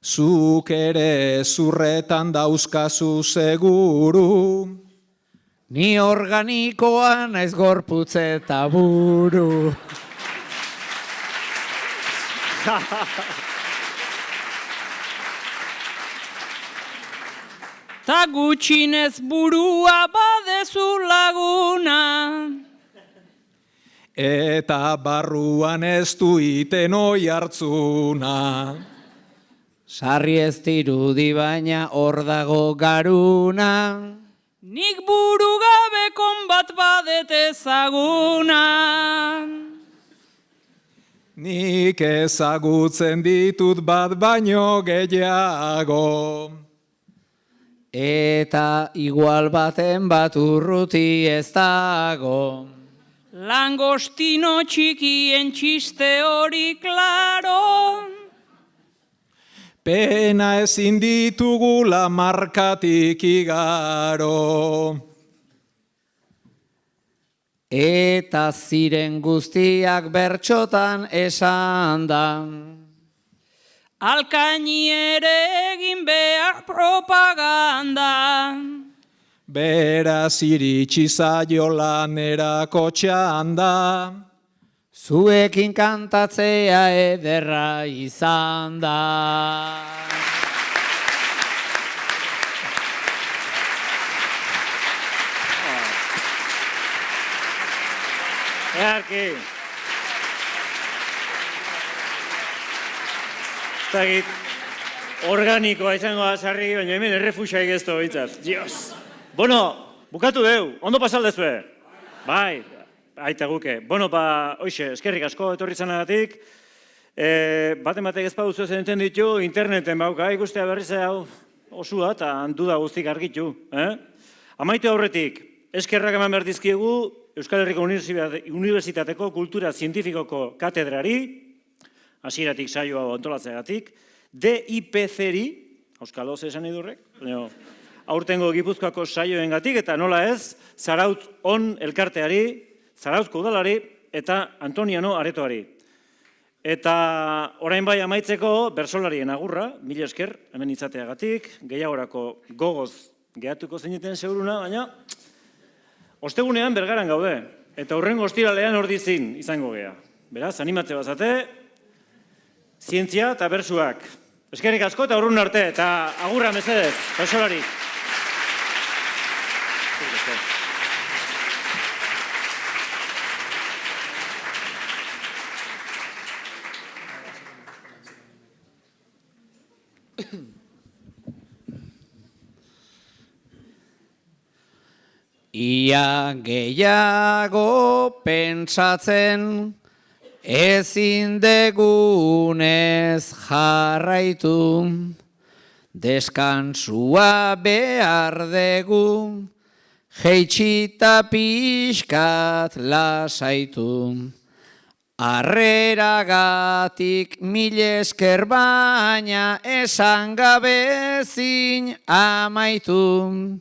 zuk ere zurretan dauzkazu seguru. Ni organikoa naiz gorputz eta buru. Ta gutxinez burua badezu laguna. Eta barruan ez du iten oi hartzuna. Sarri ez dirudi baina hor dago garuna. Nik buru gabekon bat badet ezaguna. Nik ezagutzen ditut bat baino gehiago. Eta igual baten bat urruti ez dago. Langostino txikien txiste hori klaro. Pena ezin ditugula markatik igaro. Eta ziren guztiak bertxotan esan da. Alkaini ere egin behar propaganda. Beraz iritsi zaio lanerako txanda. Zuekin kantatzea ederra izan da. Earki. Zagit, organikoa izango da sarri, baina hemen errefuxaik ez doitzat. Dios. Bueno, bukatu deu, ondo pasaldezue. Bai, aita guke. Bueno, hoxe, eskerrik asko etorri zanagatik. Batek ez baduzu ez enten ditu, interneten bauka, ikustea berriz hau osua eta duda guztik argitu. Amaitu aurretik, eskerrak eman behar dizkiegu Euskal Herriko Unibertsitateko Kultura Zientifikoko katedrari, hasieratik saioa antolatzeagatik, DIPC-ri, auskaloz esan idurrek, aurtengo Gipuzkoako saioengatik, eta nola ez, Zarautz On elkarteari, Zarautzko udalari, eta Antoniano Aretoari. Eta orain bai amaitzeko bersolarien agurra, mila esker, hemen izateagatik, gehiagorako gogoz gehatuko zineten seguruna, baina ostegunean Bergaran gaude, eta hurrengo ostiralean ordizin izango gea. Beraz, animatze bazate, zientzia eta bersuak. Eskerrik asko eta urrun arte, eta agurra mesedez, bersolari. Ia gehiago pentsatzen, ezin degunez jarraitu, deskansua behar degu, jeitsita pixkat lasaitu. Arreragatik mil esker baina esan gabezin amaitu.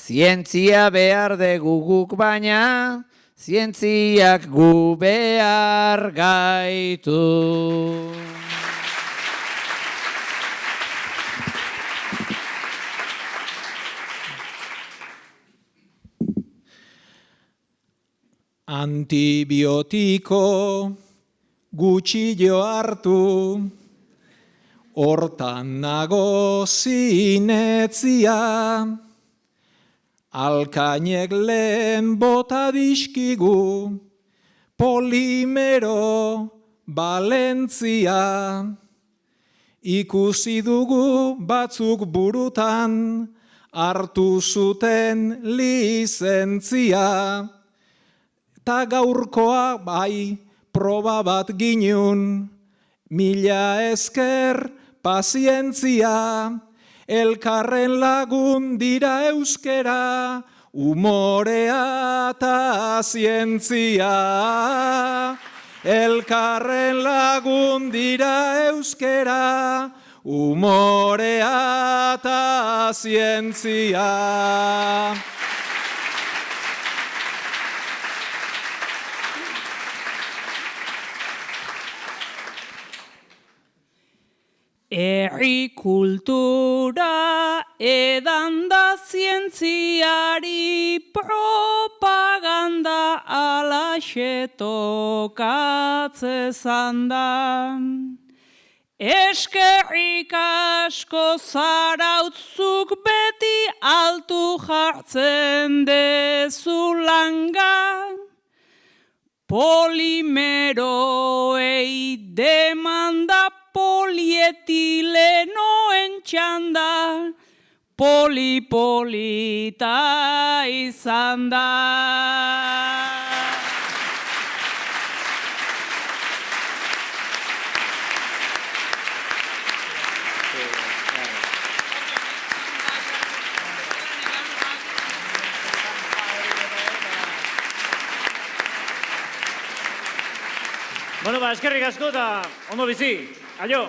Zientzia behar dugu guk baina, zientziak gu behar gaitu. Antibiotiko gutxillo hartu, hortan nago zinetzia. Alkainek lehen bota dizkigu, polimero Valentzia. Ikusi dugu batzuk burutan, hartu zuten lizentzia. Ta gaurkoa bai proba bat ginun, mila esker pazientzia. Elkarren lagun dira euskera, umorea eta zientzia. Elkarren lagun dira euskera, umorea eta zientzia. herrikultura edan da zientziari propaganda alaxe tokatzezan da. Eskerrik asko zarautzuk beti altu jartzen dezu langa. Polimeroei demanda polietilenoen txanda, polipolita izan da. Bueno, eskerrik asko eta ondo bizi. Aio!